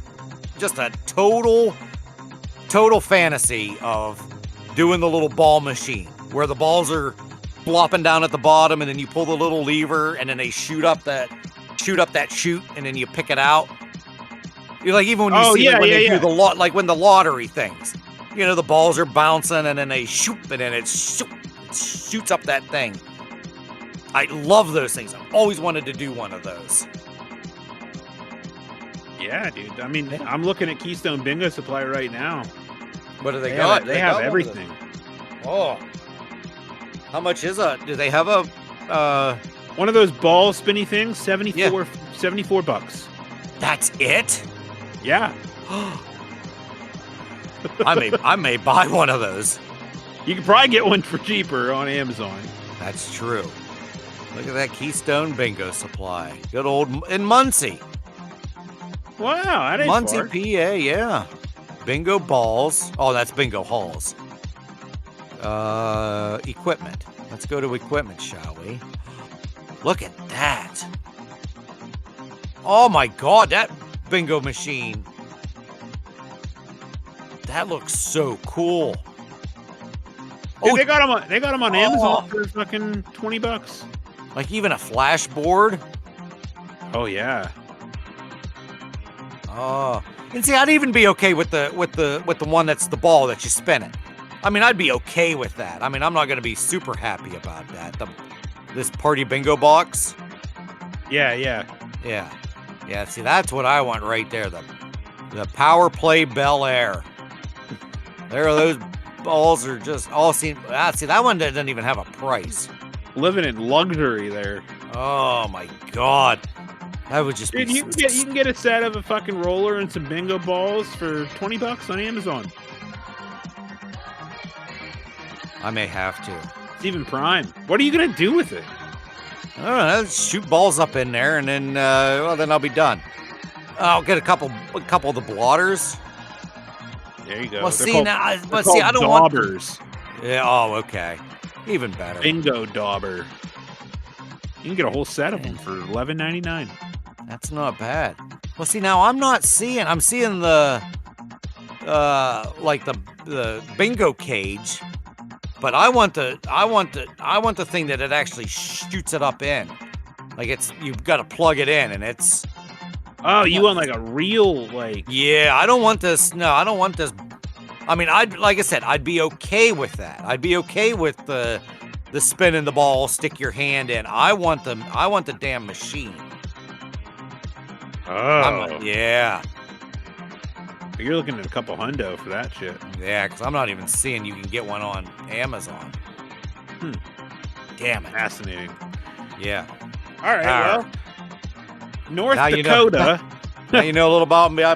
total fantasy of doing the little ball machine where the balls are flopping down at the bottom, and then you pull the little lever, and then they shoot up that chute, and then you pick it out. You're like, even when you see they do when the lottery things, you know, the balls are bouncing, and then they shoot, and then it shoots up that thing. I love those things. I've always wanted to do one of those. Yeah, dude. I mean, I'm looking at Keystone Bingo Supply right now. What do they They got? They have got one of everything. those. Oh. How much is a? Do they have a? One of those ball spinny things, 74 bucks. That's it? Yeah. I may buy one of those. You could probably get one for cheaper on Amazon. That's true. Look at that Keystone Bingo Supply. Good old in Muncie. Wow, that ain't Muncie, far. PA, yeah. Bingo balls. Oh, that's bingo halls. Equipment. Let's go to equipment, shall we? Look at that. Oh my God, that bingo machine. That looks so cool. Dude, they got them on Amazon Oh. for fucking $20. Like even a flash board. Oh yeah. Oh, and see, I'd even be okay with the one that's the ball that you spin it. I mean, I'd be okay with that. I mean, I'm not gonna be super happy about that. This party bingo box. Yeah. Yeah. See, that's what I want right there. The Power Play Bel Air. There are those balls are just all seen. See, that one doesn't even have a price. Living in luxury there. Oh my God. That would just Dude, be. you can get a set of a fucking roller and some bingo balls for $20 on Amazon. I may have to. It's even prime. What are you gonna do with it? I don't know. Shoot balls up in there, and then then I'll be done. I'll get a couple of the blotters. There you go. Well, They're see called- now, they're but see, I called don't want. daubers. Yeah. Oh, okay. Even better. Bingo dauber. You can get a whole set of them for $11.99. That's not bad. Well, see, now I'm seeing the like the bingo cage, but I want the thing that it actually shoots it up in. Like you've got to plug it in, and it's. Oh, you want like a real like? Yeah, I don't want this. No, I don't want this. I mean, like I said, I'd be okay with that. I'd be okay with the spinning the ball, stick your hand in. I want the damn machine. Oh, Yeah. you're looking at a couple hundo for that shit. Yeah, because I'm not even seeing you can get one on Amazon. Damn it. Fascinating. Yeah. All right, well, North Now you know. Dakota. Now you know a little about me. All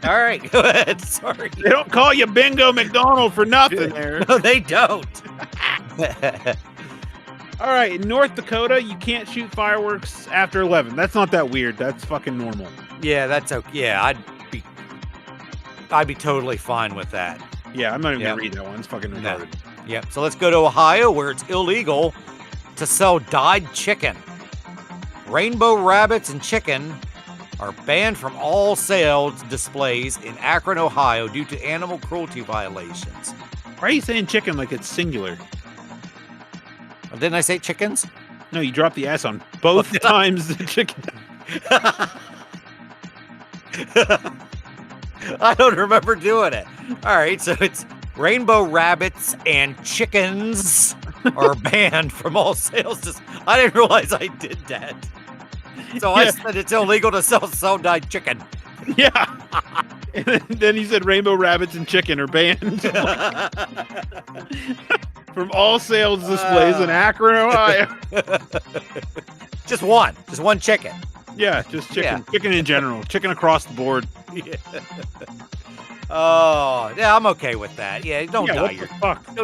right. Go ahead. Sorry. They don't call you Bingo McDonald for nothing there. No, they don't. All right, in North Dakota, you can't shoot fireworks after 11. That's not that weird. That's fucking normal. Yeah, that's okay. Yeah, I'd be totally fine with that. Yeah, I'm not even gonna read that one. It's fucking retarded. Yep. So let's go to Ohio, where it's illegal to sell dyed chicken. Rainbow rabbits and chicken are banned from all sales displays in Akron, Ohio, due to animal cruelty violations. Why are you saying chicken like it's singular? Didn't I say chickens? No, you dropped the S on both times the chicken. I don't remember doing it. All right, so it's rainbow rabbits and chickens are banned from all sales. I didn't realize I did that. So I said it's illegal to sell dyed chicken. Yeah. And then he said rainbow rabbits and chicken are banned from all sales displays in Akron, Ohio. Just one chicken. Yeah, just chicken. Yeah. Chicken in general. Chicken across the board. Yeah. Oh, yeah, I'm okay with that. Yeah, don't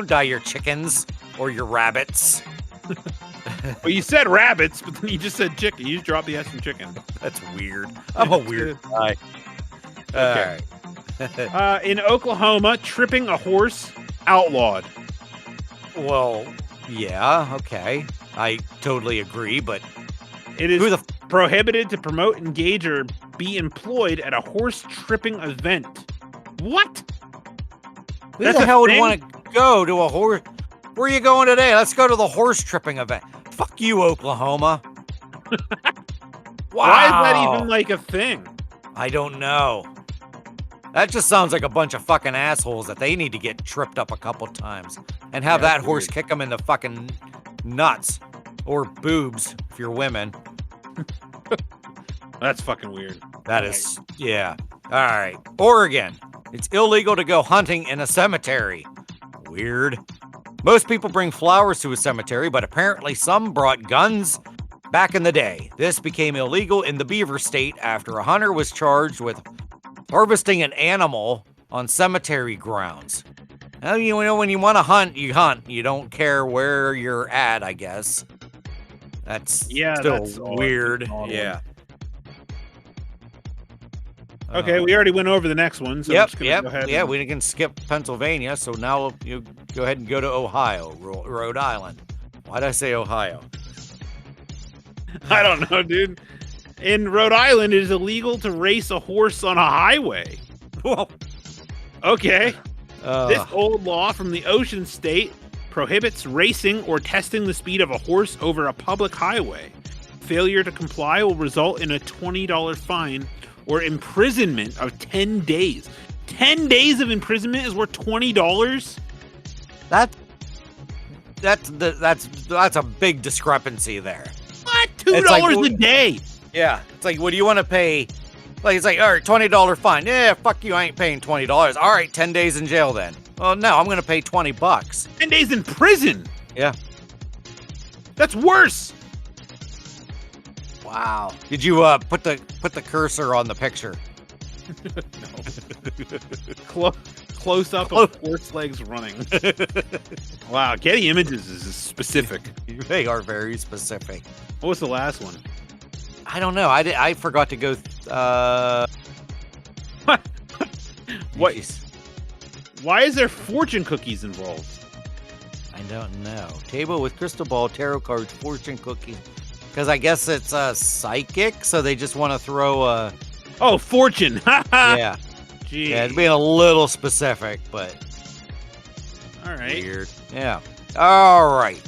dye your chickens or your rabbits. Well, you said rabbits, but then you just said chicken. You just dropped the S from chicken. That's weird. I'm a weird guy. Okay. In Oklahoma, tripping a horse outlawed. Well, yeah, okay. I totally agree, but it is prohibited to promote, engage, or be employed at a horse tripping event. What? Who the hell would want to go to a horse? Where are you going today? Let's go to the horse tripping event. Fuck you, Oklahoma. Wow. Why is that even like a thing? I don't know. That just sounds like a bunch of fucking assholes that they need to get tripped up a couple times and have that horse kick them in the fucking nuts or boobs if you're women. That's fucking weird. That is, yeah. All right. Oregon. It's illegal to go hunting in a cemetery. Weird. Most people bring flowers to a cemetery, but apparently some brought guns back in the day. This became illegal in the Beaver State after a hunter was charged with harvesting an animal on cemetery grounds. Well, you know, when you want to hunt, you hunt. You don't care where you're at, I guess. That's still that's weird. Yeah. Okay, we already went over the next one. So Yep. go ahead Yeah, we can skip Pennsylvania. So now you Go ahead and go to Ohio, Rhode Island. Why'd I say Ohio? I don't know, dude. In Rhode Island, it is illegal to race a horse on a highway. Whoa. Okay. This old law from the Ocean State prohibits racing or testing the speed of a horse over a public highway. Failure to comply will result in a $20 fine or imprisonment of 10 days. 10 days of imprisonment is worth $20? That's a big discrepancy there. What? $2 a day? Yeah. It's like, what do you want to pay? Like, it's like, all right, $20 fine. Yeah, fuck you, I ain't paying $20. All right, 10 days in jail then. Well, no, I'm going to pay $20. 10 days in prison? Yeah. That's worse. Wow. Did you put the cursor on the picture? No. Close up of horse legs running. Wow, Getty Images is specific. They are very specific. What was the last one? I don't know. I forgot to go. What? Why is there fortune cookies involved? I don't know. Table with crystal ball, tarot cards, fortune cookies. Because I guess it's psychic, so they just want to throw Oh, fortune! Yeah. Gee. Yeah, it's being a little specific, but all right. Weird. Yeah. All right.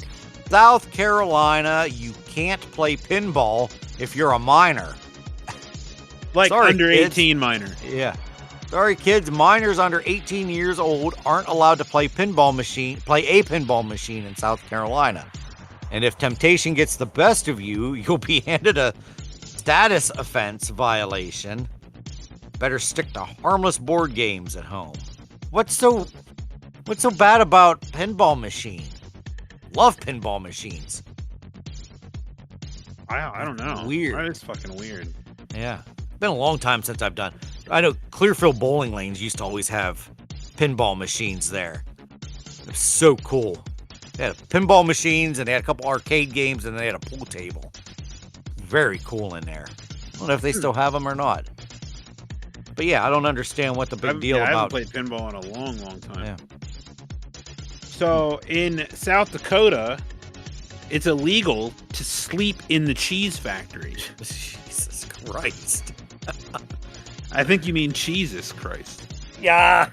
South Carolina, you can't play pinball if you're a minor. Like Sorry, under kids. 18 minor. Yeah. Sorry, kids. Minors under 18 years old aren't allowed to play a pinball machine in South Carolina. And if temptation gets the best of you, you'll be handed a status offense violation. Better stick to harmless board games at home. What's so bad about pinball machine? Love pinball machines. I don't know. Weird. That is fucking weird. Yeah. Been a long time since I've done. I know Clearfield bowling lanes used to always have pinball machines there. It was so cool. They had pinball machines and they had a couple arcade games and they had a pool table. Very cool in there. I don't know if they still have them or not. But yeah, I don't understand what the big deal I haven't about. played pinball in a long, long time. Yeah. So in South Dakota, it's illegal to sleep in the cheese factory. Jesus Christ. I think you mean Jesus Christ. Yeah.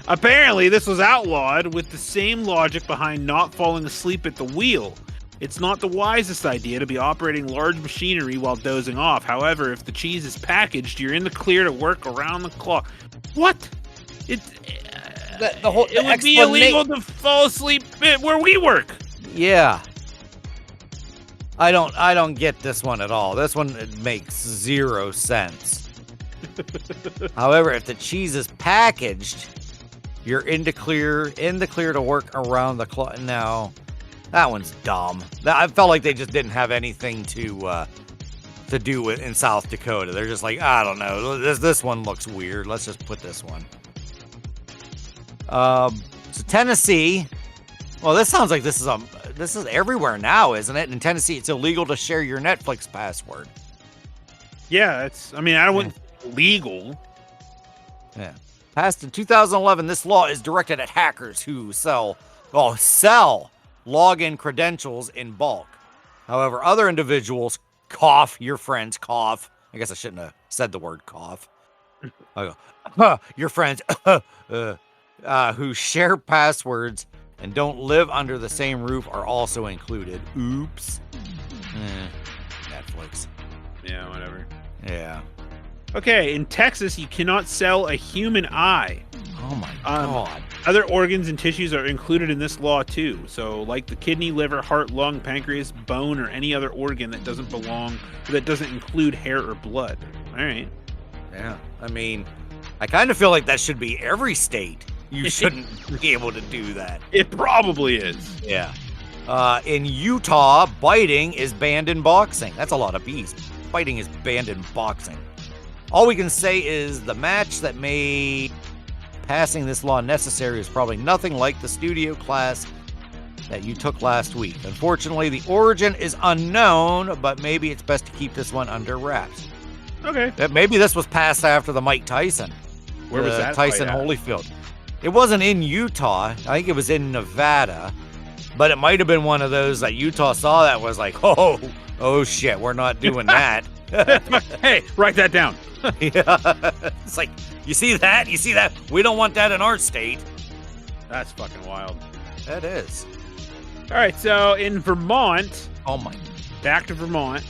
Apparently, this was outlawed with the same logic behind not falling asleep at the wheel. It's not the wisest idea to be operating large machinery while dozing off. However, if the cheese is packaged, you're in the clear to work around the clock. What? It would be illegal to fall asleep where we work. Yeah. I don't get this one at all. This one makes zero sense. However, if the cheese is packaged, you're in the clear to work around the clock. No, that one's dumb. I felt like they just didn't have anything to do with in South Dakota. They're just like, I don't know. This one looks weird. Let's just put this one. So Tennessee. Well, this sounds like this is everywhere now, isn't it? In Tennessee, it's illegal to share your Netflix password. Yeah, I wouldn't legal. Yeah. Passed in 2011, this law is directed at hackers who sell login credentials in bulk. However, other individuals, your friends, I guess I shouldn't have said the word cough. I go, your friends, who share passwords and don't live under the same roof are also included. Oops. Netflix. Yeah, whatever. Yeah. Okay, in Texas, you cannot sell a human eye. Oh my God. Other organs and tissues are included in this law too. So, like the kidney, liver, heart, lung, pancreas, bone, or any other organ that doesn't include hair or blood. All right. Yeah. I mean, I kind of feel like that should be every state. You shouldn't be able to do that. It probably is. Yeah. In Utah, biting is banned in boxing. That's a lot of bees. Biting is banned in boxing. All we can say is the match that made passing this law necessary is probably nothing like the studio class that you took last week. Unfortunately, the origin is unknown, but maybe it's best to keep this one under wraps. Okay. Maybe this was passed after the Mike Tyson. Where was that Tyson fight at? Holyfield. It wasn't in Utah. I think it was in Nevada. But it might have been one of those that Utah saw that was like, oh shit, we're not doing that. Hey, write that down. Yeah. It's like, you see that? You see that? We don't want that in our state. That's fucking wild. That is. All right, so in Vermont, Oh my. back to Vermont,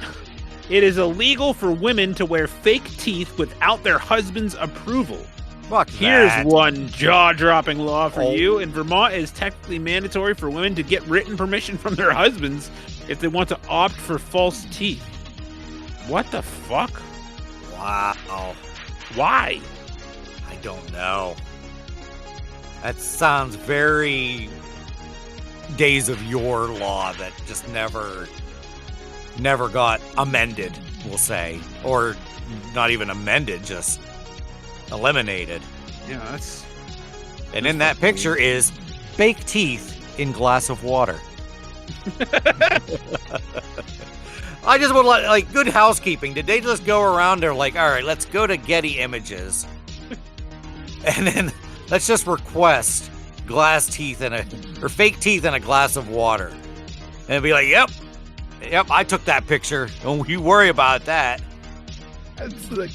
it is illegal for women to wear fake teeth without their husband's approval. Fuck Here's that. one jaw-dropping law for Oh. you. In Vermont, it is technically mandatory for women to get written permission from their husbands if they want to opt for false teeth. What the fuck? Wow. Why? I don't know. That sounds very days of yore law that just never got amended, we'll say. Or not even amended, just eliminated. Yeah, that's... And in that picture is fake teeth in glass of water. I just would like good housekeeping. Did they just go around there like, all right, let's go to Getty Images, and then let's just request glass teeth or fake teeth in a glass of water, and be like, yep, I took that picture. Don't you worry about that. It's like...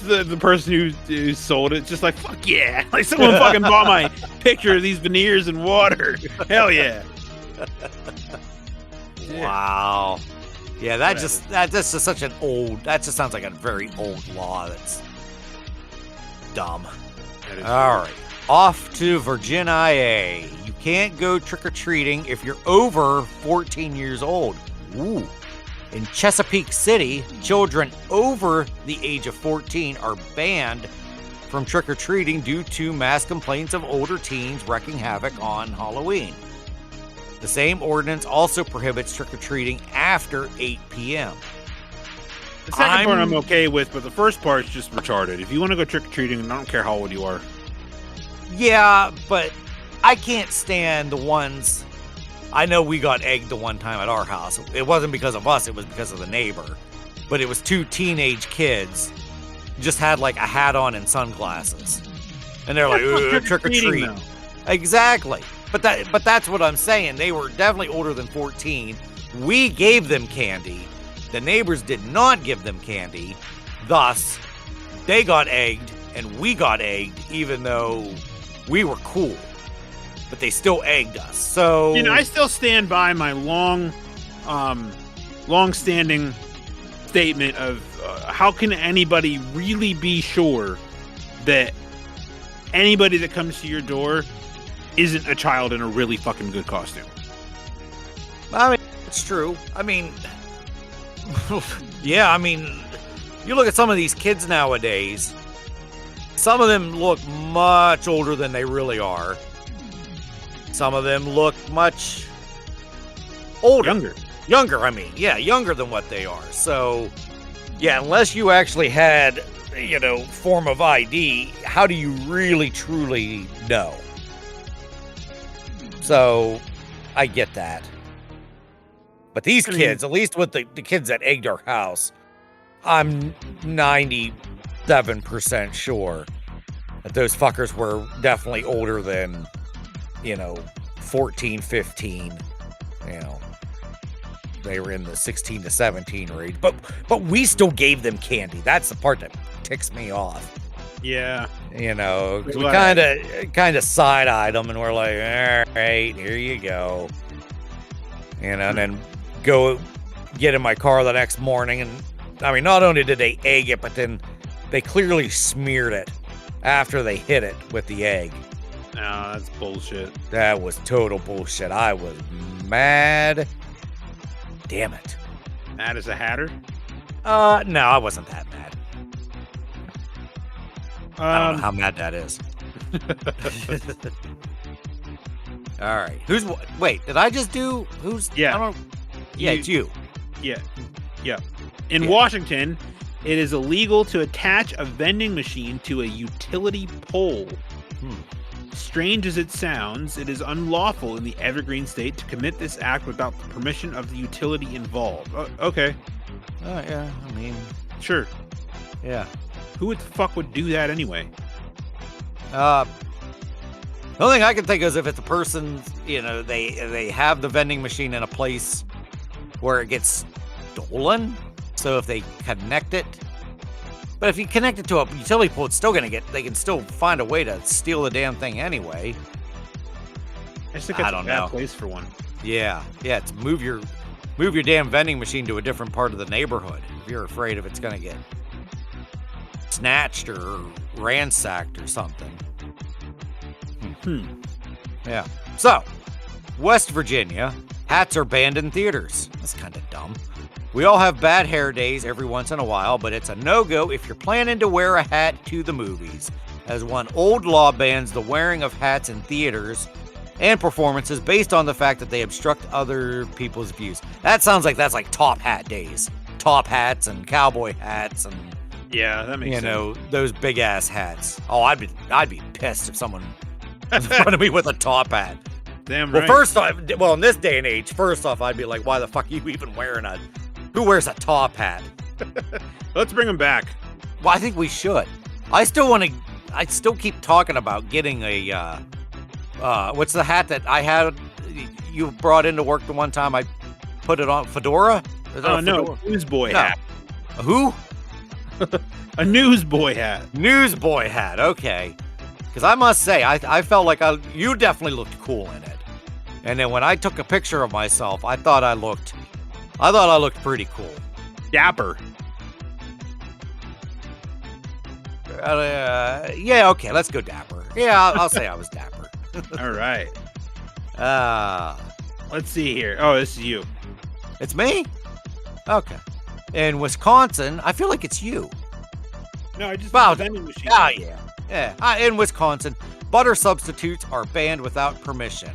the person who sold it just like, fuck yeah. Like, someone fucking bought my picture of these veneers in water. Hell yeah. Wow. Yeah, that's just such an old. That just sounds like a very old law. That's dumb. All right, off to Virginia. You can't go trick or treating if you're over 14 years old. Ooh. In Chesapeake City, children over the age of 14 are banned from trick or treating due to mass complaints of older teens wreaking havoc on Halloween. The same ordinance also prohibits trick-or-treating after 8 p.m. The second part I'm okay with, but the first part is just retarded. If you want to go trick-or-treating, I don't care how old you are. Yeah, but I can't stand the ones... I know we got egged the one time at our house. It wasn't because of us, it was because of the neighbor. But it was two teenage kids, just had like a hat on and sunglasses. And they're like, trick-or-treat. Though. Exactly. But that's what I'm saying. They were definitely older than 14. We gave them candy. The neighbors did not give them candy. Thus, they got egged and we got egged, even though we were cool. But they still egged us. So, you know, I still stand by my long-standing statement of how can anybody really be sure that anybody that comes to your door isn't a child in a really fucking good costume? I mean, it's true. I mean, yeah, I mean, you look at some of these kids nowadays, some of them look much older than they really are. Some of them look much older. Younger, I mean. Yeah, younger than what they are. So, yeah, unless you actually had, form of ID, how do you really, truly know? So, I get that. But these kids, at least with the kids that egged our house, I'm 97% sure that those fuckers were definitely older than, 14, 15. They were in the 16 to 17 range. But we still gave them candy. That's the part that ticks me off. Yeah. We kind of side-eyed them, and we're like, all right, here you go. And then go get in my car the next morning, and I mean, not only did they egg it, but then they clearly smeared it after they hit it with the egg. No, that's bullshit. That was total bullshit. I was mad. Damn it. Mad as a hatter? No, I wasn't that mad. I don't know how mad that is. All right. Wait, did I just do... Yeah. I don't... Yeah, it's you. Yeah. In Washington, it is illegal to attach a vending machine to a utility pole. Strange as it sounds, it is unlawful in the Evergreen State to commit this act without the permission of the utility involved. Okay. Yeah, I mean... Sure. Yeah. Who the fuck would do that anyway? The only thing I can think is if it's a person, they have the vending machine in a place where it gets stolen. So if they connect it, but if you connect it to a utility pole, it's still they can still find a way to steal the damn thing anyway. I just think it's a bad place for one. Yeah. It's move your damn vending machine to a different part of the neighborhood if you're afraid if it's gonna get snatched or ransacked or something. Yeah. So, West Virginia, hats are banned in theaters. That's kind of dumb. We all have bad hair days every once in a while, but it's a no-go if you're planning to wear a hat to the movies, as one old law bans the wearing of hats in theaters and performances based on the fact that they obstruct other people's views. That sounds like that's like top hat days. Top hats and cowboy hats and yeah, that makes sense. Those big ass hats. Oh, I'd be pissed if someone was in front of me with a top hat. Damn right. Well, first off, in this day and age, first off, I'd be like, why the fuck are you even wearing who wears a top hat? Let's bring them back. Well, I think we should. I still keep talking about getting a, what's the hat that I had, you brought into work the one time I put it on? Fedora? Oh, no, newsboy hat. A who? A newsboy hat. Newsboy hat, okay. Because I must say, I felt like you definitely looked cool in it. And then when I took a picture of myself, I thought I looked pretty cool. Dapper. Yeah, okay, let's go dapper. Yeah, I'll say I was dapper. All right. Let's see here. Oh, this is you. It's me? Okay. In Wisconsin, I feel like it's you. No, I just vending machine. Oh, yeah. In Wisconsin, butter substitutes are banned without permission.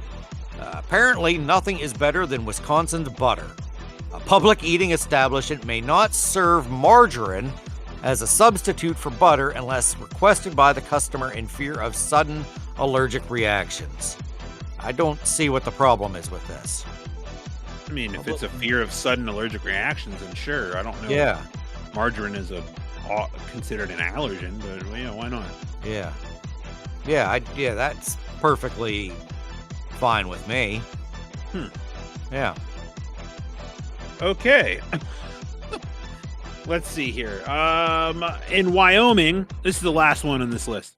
Apparently, nothing is better than Wisconsin's butter. A public eating establishment may not serve margarine as a substitute for butter unless requested by the customer in fear of sudden allergic reactions. I don't see what the problem is with this. I mean, if it's a fear of sudden allergic reactions, then sure. I don't know. Yeah. Margarine is considered an allergen, but why not? Yeah. Yeah, that's perfectly fine with me. Yeah. Okay. Let's see here. In Wyoming, this is the last one on this list.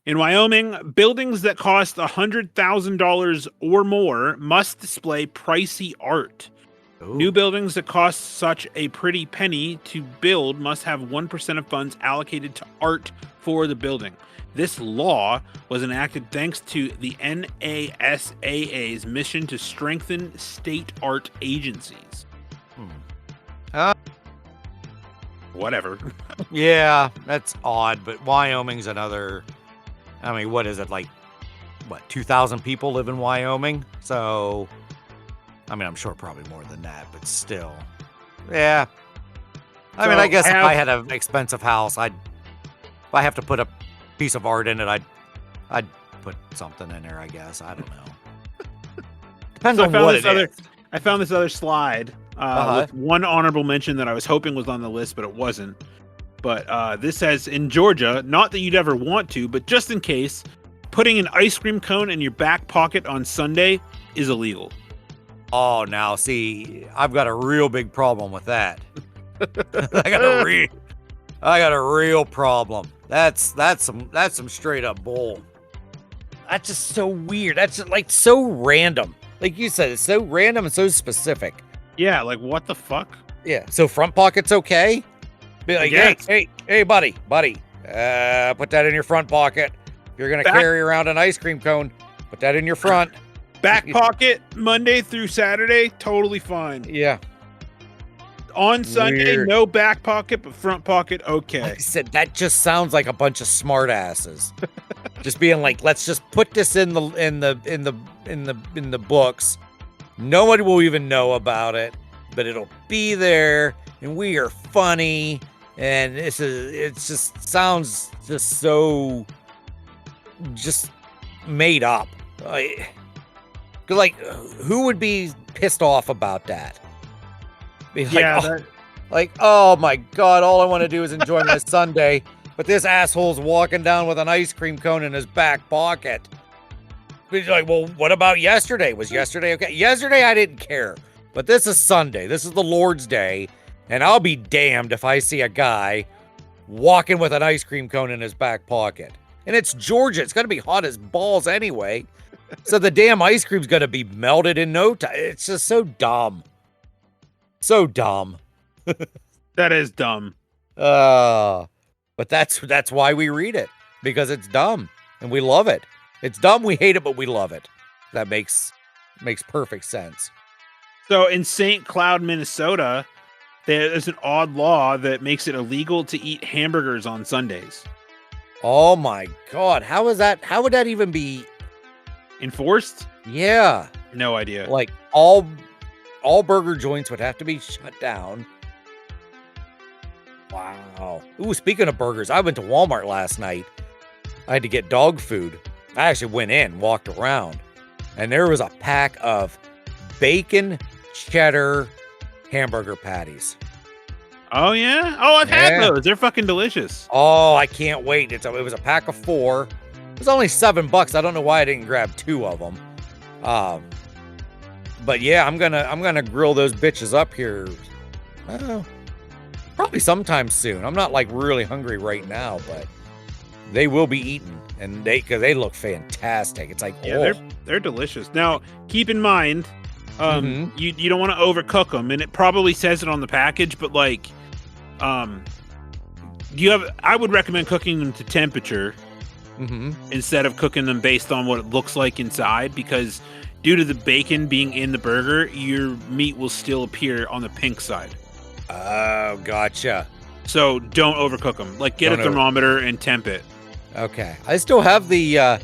In Wyoming, buildings that cost $100,000 or more must display pricey art. Ooh. New buildings that cost such a pretty penny to build must have 1% of funds allocated to art for the building. This law was enacted thanks to the NASAA's mission to strengthen state art agencies. Whatever. Yeah, that's odd, but Wyoming's another... I mean, what is it, 2,000 people live in Wyoming? So, I mean, I'm sure probably more than that, but still. Yeah. I mean, I guess if I had an expensive house, if I have to put a piece of art in it, I'd put something in there, I guess. I don't know. Depends on what it is. I found this other slide with one honorable mention that I was hoping was on the list, but it wasn't. But this says, in Georgia, not that you'd ever want to, but just in case, putting an ice cream cone in your back pocket on Sunday is illegal. Oh, now, see, I've got a real big problem with that. I got a real problem. That's some straight up bull. That's just so weird. That's just, so random. Like you said, it's so random and so specific. Yeah, what the fuck? Yeah, so front pocket's okay? Be like, hey, buddy, put that in your front pocket. If you're going to carry around an ice cream cone, put that in your front. Back pocket, Monday through Saturday, totally fine. Yeah. On Sunday, no back pocket, but front pocket, okay. Like I said, that just sounds like a bunch of smart asses. Just being like, let's just put this in the books. Nobody will even know about it, but it'll be there, and we are funny. And it just sounds just so made up. Like, who would be pissed off about that? Be like, oh my God, all I want to do is enjoy my Sunday. But this asshole's walking down with an ice cream cone in his back pocket. He's like, well, what about yesterday? Was yesterday okay? Yesterday, I didn't care. But this is Sunday. This is the Lord's Day. And I'll be damned if I see a guy walking with an ice cream cone in his back pocket. And it's Georgia. It's going to be hot as balls anyway. So the damn ice cream's going to be melted in no time. It's just so dumb. So dumb. That is dumb. But that's why we read it. Because it's dumb. And we love it. It's dumb, we hate it, but we love it. That makes perfect sense. So in St. Cloud, Minnesota, there's an odd law that makes it illegal to eat hamburgers on Sundays. Oh my God. How is that? How would that even be enforced? Yeah. No idea. Like all burger joints would have to be shut down. Wow. Ooh, speaking of burgers, I went to Walmart last night. I had to get dog food. I actually went in, walked around, and there was a pack of bacon cheddar hamburger patties. Oh, yeah? Oh, I've had those. They're fucking delicious. Oh, I can't wait. It was a pack of 4. It was only $7. I don't know why I didn't grab 2 of them. But yeah, I'm gonna grill those bitches up here. Probably sometime soon. I'm not like really hungry right now, but they will be eaten, and because they look fantastic. It's like, they're delicious. Now, keep in mind, you don't want to overcook them, and it probably says it on the package, but like, I would recommend cooking them to temperature instead of cooking them based on what it looks like inside, because due to the bacon being in the burger, your meat will still appear on the pink side. Oh, gotcha. So don't overcook them. Like, get a thermometer and temp it. Okay. I still have the,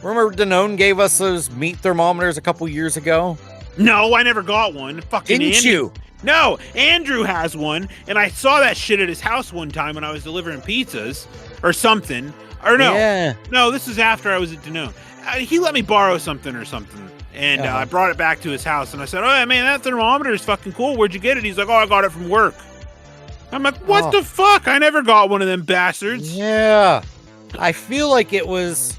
remember Danone gave us those meat thermometers a couple years ago? No, I never got one. Fucking Didn't you? No, Andrew has one, and I saw that shit at his house one time when I was delivering pizzas or something. Or no, this is after I was at Danone. He let me borrow something or something, and I brought it back to his house, and I said, oh, man, that thermometer is fucking cool. Where'd you get it? He's like, oh, I got it from work. I'm like, what the fuck? I never got one of them bastards. Yeah. I feel like it was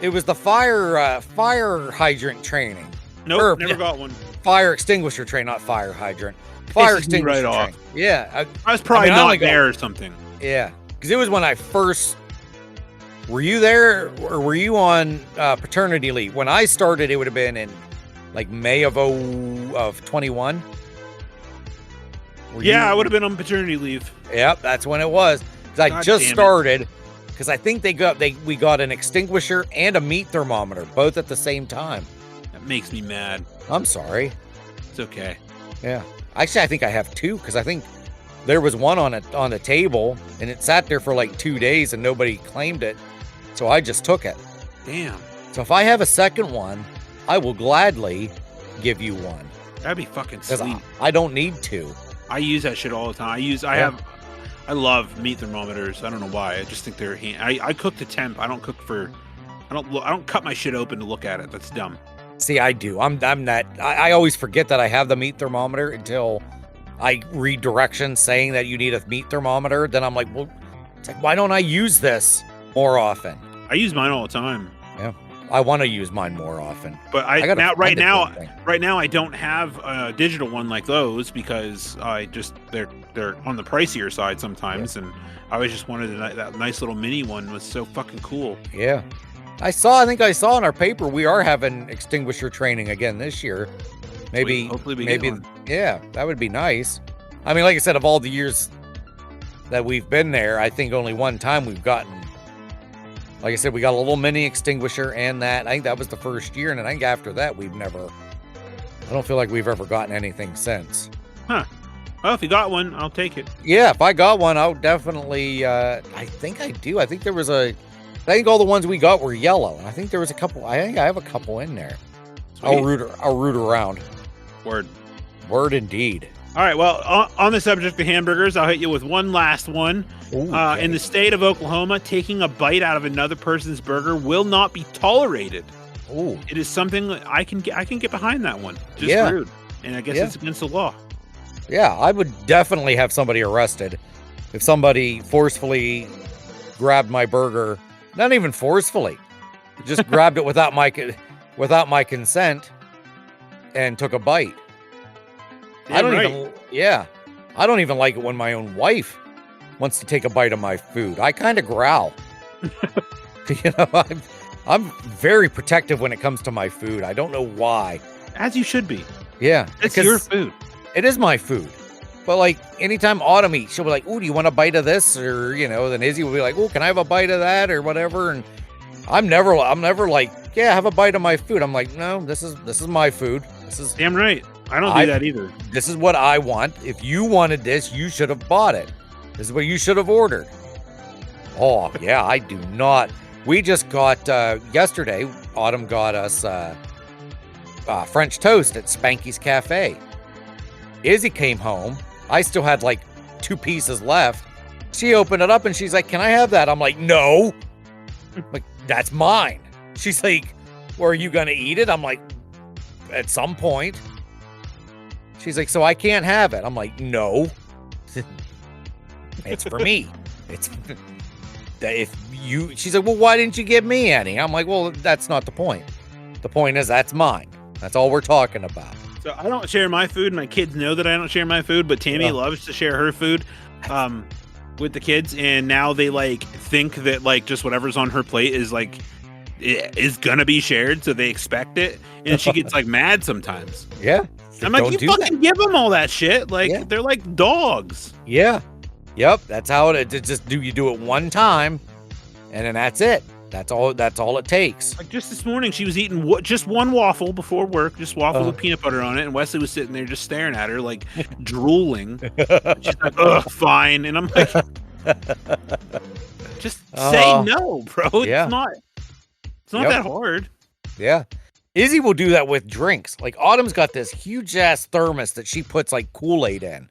the fire hydrant training. Nope, never got one. Fire extinguisher train, not fire hydrant. Fire extinguisher right train. Yeah. I was probably not there or something. Yeah. Because it was when I first... Were you there, or were you on paternity leave? When I started, it would have been in like May of 21. I would have been on paternity leave. Yep, that's when it was. I just started, because I think we got an extinguisher and a meat thermometer, both at the same time. That makes me mad. I'm sorry. It's okay. Yeah. Actually, I think I have 2, because I think there was one on the table, and it sat there for like 2 days, and nobody claimed it. So I just took it. Damn. So if I have a second one, I will gladly give you one. That'd be fucking sweet. I don't need 2. I use that shit all the time. I love meat thermometers. I don't know why. I just think they're I cook to temp. I don't cook I don't cut my shit open to look at it. That's dumb. See, I do. I'm that. I always forget that I have the meat thermometer until I read directions saying that you need a meat thermometer. Then I'm like, well, it's like, why don't I use this more often? I use mine all the time. Yeah, I want to use mine more often. But right now I don't have a digital one like those, because they're on the pricier side sometimes, and I always just wanted that nice little mini one. Was so fucking cool. Yeah. I think I saw in our paper we are having extinguisher training again this year. Maybe hopefully we get one. Yeah, that would be nice. I mean, like I said, of all the years that we've been there, I think only one time we've gotten, like I said, we got a little mini extinguisher, and I think that was the first year, and I think after that I don't feel like we've ever gotten anything since. Huh. Well, if you got one, I'll take it. Yeah, if I got one, I'll definitely, I think I do. I think all the ones we got were yellow, and I think there was a couple, I think I have a couple in there. Sweet. I'll root around. Word indeed. All right, well, on the subject of hamburgers, I'll hit you with one last one. Ooh, okay. In the state of Oklahoma, taking a bite out of another person's burger will not be tolerated. Ooh. It is something I can get behind that one. Just rude. And I guess it's against the law. Yeah, I would definitely have somebody arrested if somebody forcefully grabbed my burger, not even forcefully, just grabbed it without my consent and took a bite. I don't even like it when my own wife wants to take a bite of my food. I kind of growl. I'm very protective when it comes to my food. I don't know why. As you should be. Yeah. It's your food. It is my food. But like anytime Autumn eats, she'll be like, "Ooh, do you want a bite of this?" Or, then Izzy will be like, "Oh, can I have a bite of that?" or whatever. And I'm never like, "Yeah, have a bite of my food." I'm like, "No, this is my food. This is damn right. I don't do that either. This is what I want. If you wanted this, you should have bought it. This is what you should have ordered." Oh, yeah, I do not. We just got, yesterday, Autumn got us French toast at Spanky's Cafe. Izzy came home. I still had like 2 pieces left. She opened it up and she's like, "Can I have that?" I'm like, "No." Like, "That's mine." She's like, "Well, are you going to eat it?" I'm like, "At some point." She's like, "So I can't have it?" I'm like, "No." It's for me. She's like, "Well, why didn't you give me any?" I'm like, "Well, that's not the point. The point is that's mine. That's all we're talking about." So I don't share my food. My kids know that I don't share my food, but Tammy loves to share her food with the kids. And now they like think that like just whatever's on her plate is like is gonna be shared. So they expect it. And she gets like mad sometimes. Yeah. I'm like, you fucking give them all that shit. Like they're like dogs. Yeah. Yep. That's how it is. You do it one time and then that's it. That's all it takes. Like just this morning, she was eating just one waffle before work, just waffle with peanut butter on it, and Wesley was sitting there just staring at her, like drooling. She's like, "Ugh, fine," and I'm like, "Just say no, bro. It's not that hard." Yeah, Izzy will do that with drinks. Like Autumn's got this huge ass thermos that she puts like Kool-Aid in,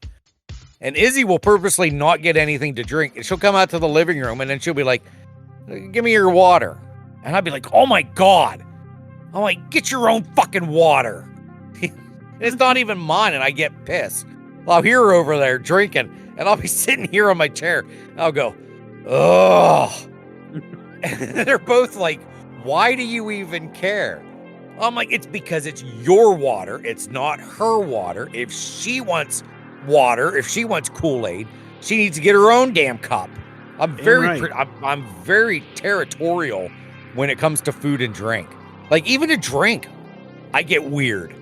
and Izzy will purposely not get anything to drink, and she'll come out to the living room, and then she'll be like, "Give me your water." And I'd be like, "Oh my God." I'm like, "Get your own fucking water." It's not even mine, and I get pissed. I'll hear her over there drinking, and I'll be sitting here on my chair. And I'll go, "Ugh." And they're both like, "Why do you even care?" I'm like, "It's because it's your water. It's not her water. If she wants water, if she wants Kool-Aid, she needs to get her own damn cup." I'm very territorial when it comes to food and drink. Like even a drink, I get weird.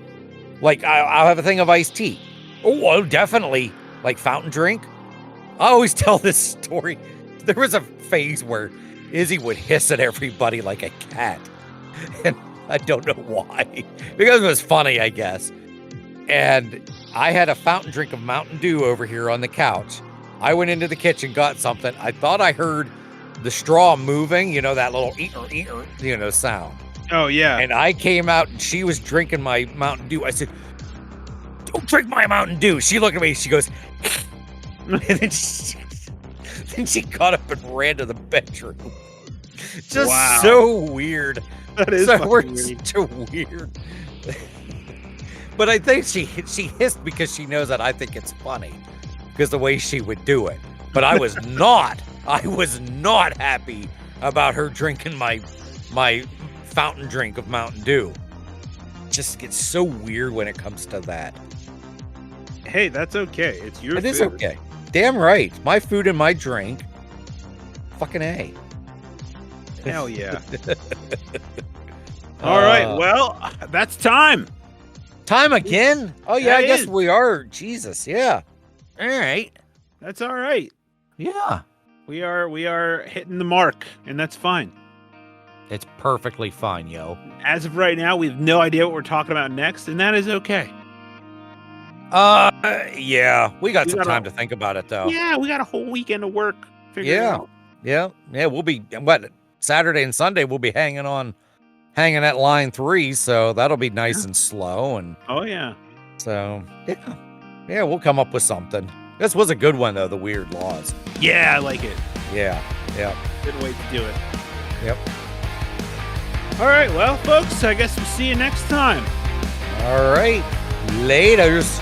Like I'll have a thing of iced tea. Oh, definitely like fountain drink. I always tell this story. There was a phase where Izzy would hiss at everybody like a cat, and I don't know why, because it was funny, I guess. And I had a fountain drink of Mountain Dew over here on the couch. I went into the kitchen, got something. I thought I heard the straw moving, that little sound. Oh, yeah. And I came out and she was drinking my Mountain Dew. I said, "Don't drink my Mountain Dew." She looked at me, she goes, and then she got up and ran to the bedroom. Just so weird. That is weird. So weird. But I think she hissed because she knows that I think it's funny. Because the way she would do it. But I was not happy about her drinking my fountain drink of Mountain Dew. It just gets so weird when it comes to that. Hey, that's okay. It's your food. It is okay. Damn right. My food and my drink. Fucking A. Hell yeah. All right. Well, that's time. Time again? Oh, yeah, I guess we are. Jesus, yeah. All right. That's all right. Yeah. We are hitting the mark, and that's fine. It's perfectly fine, yo. As of right now, we have no idea what we're talking about next, and that is okay. Yeah. We got some time to think about it, though. Yeah, we got a whole weekend of work. Figure it out. Yeah. We'll be, Saturday and Sunday, we'll be hanging at line 3, so that'll be nice and slow. And oh, yeah. So, yeah. Yeah, we'll come up with something. This was a good one, though, the weird laws. Yeah, I like it. Yeah. Good way to do it. Yep. All right, well, folks, I guess we'll see you next time. All right. Laters.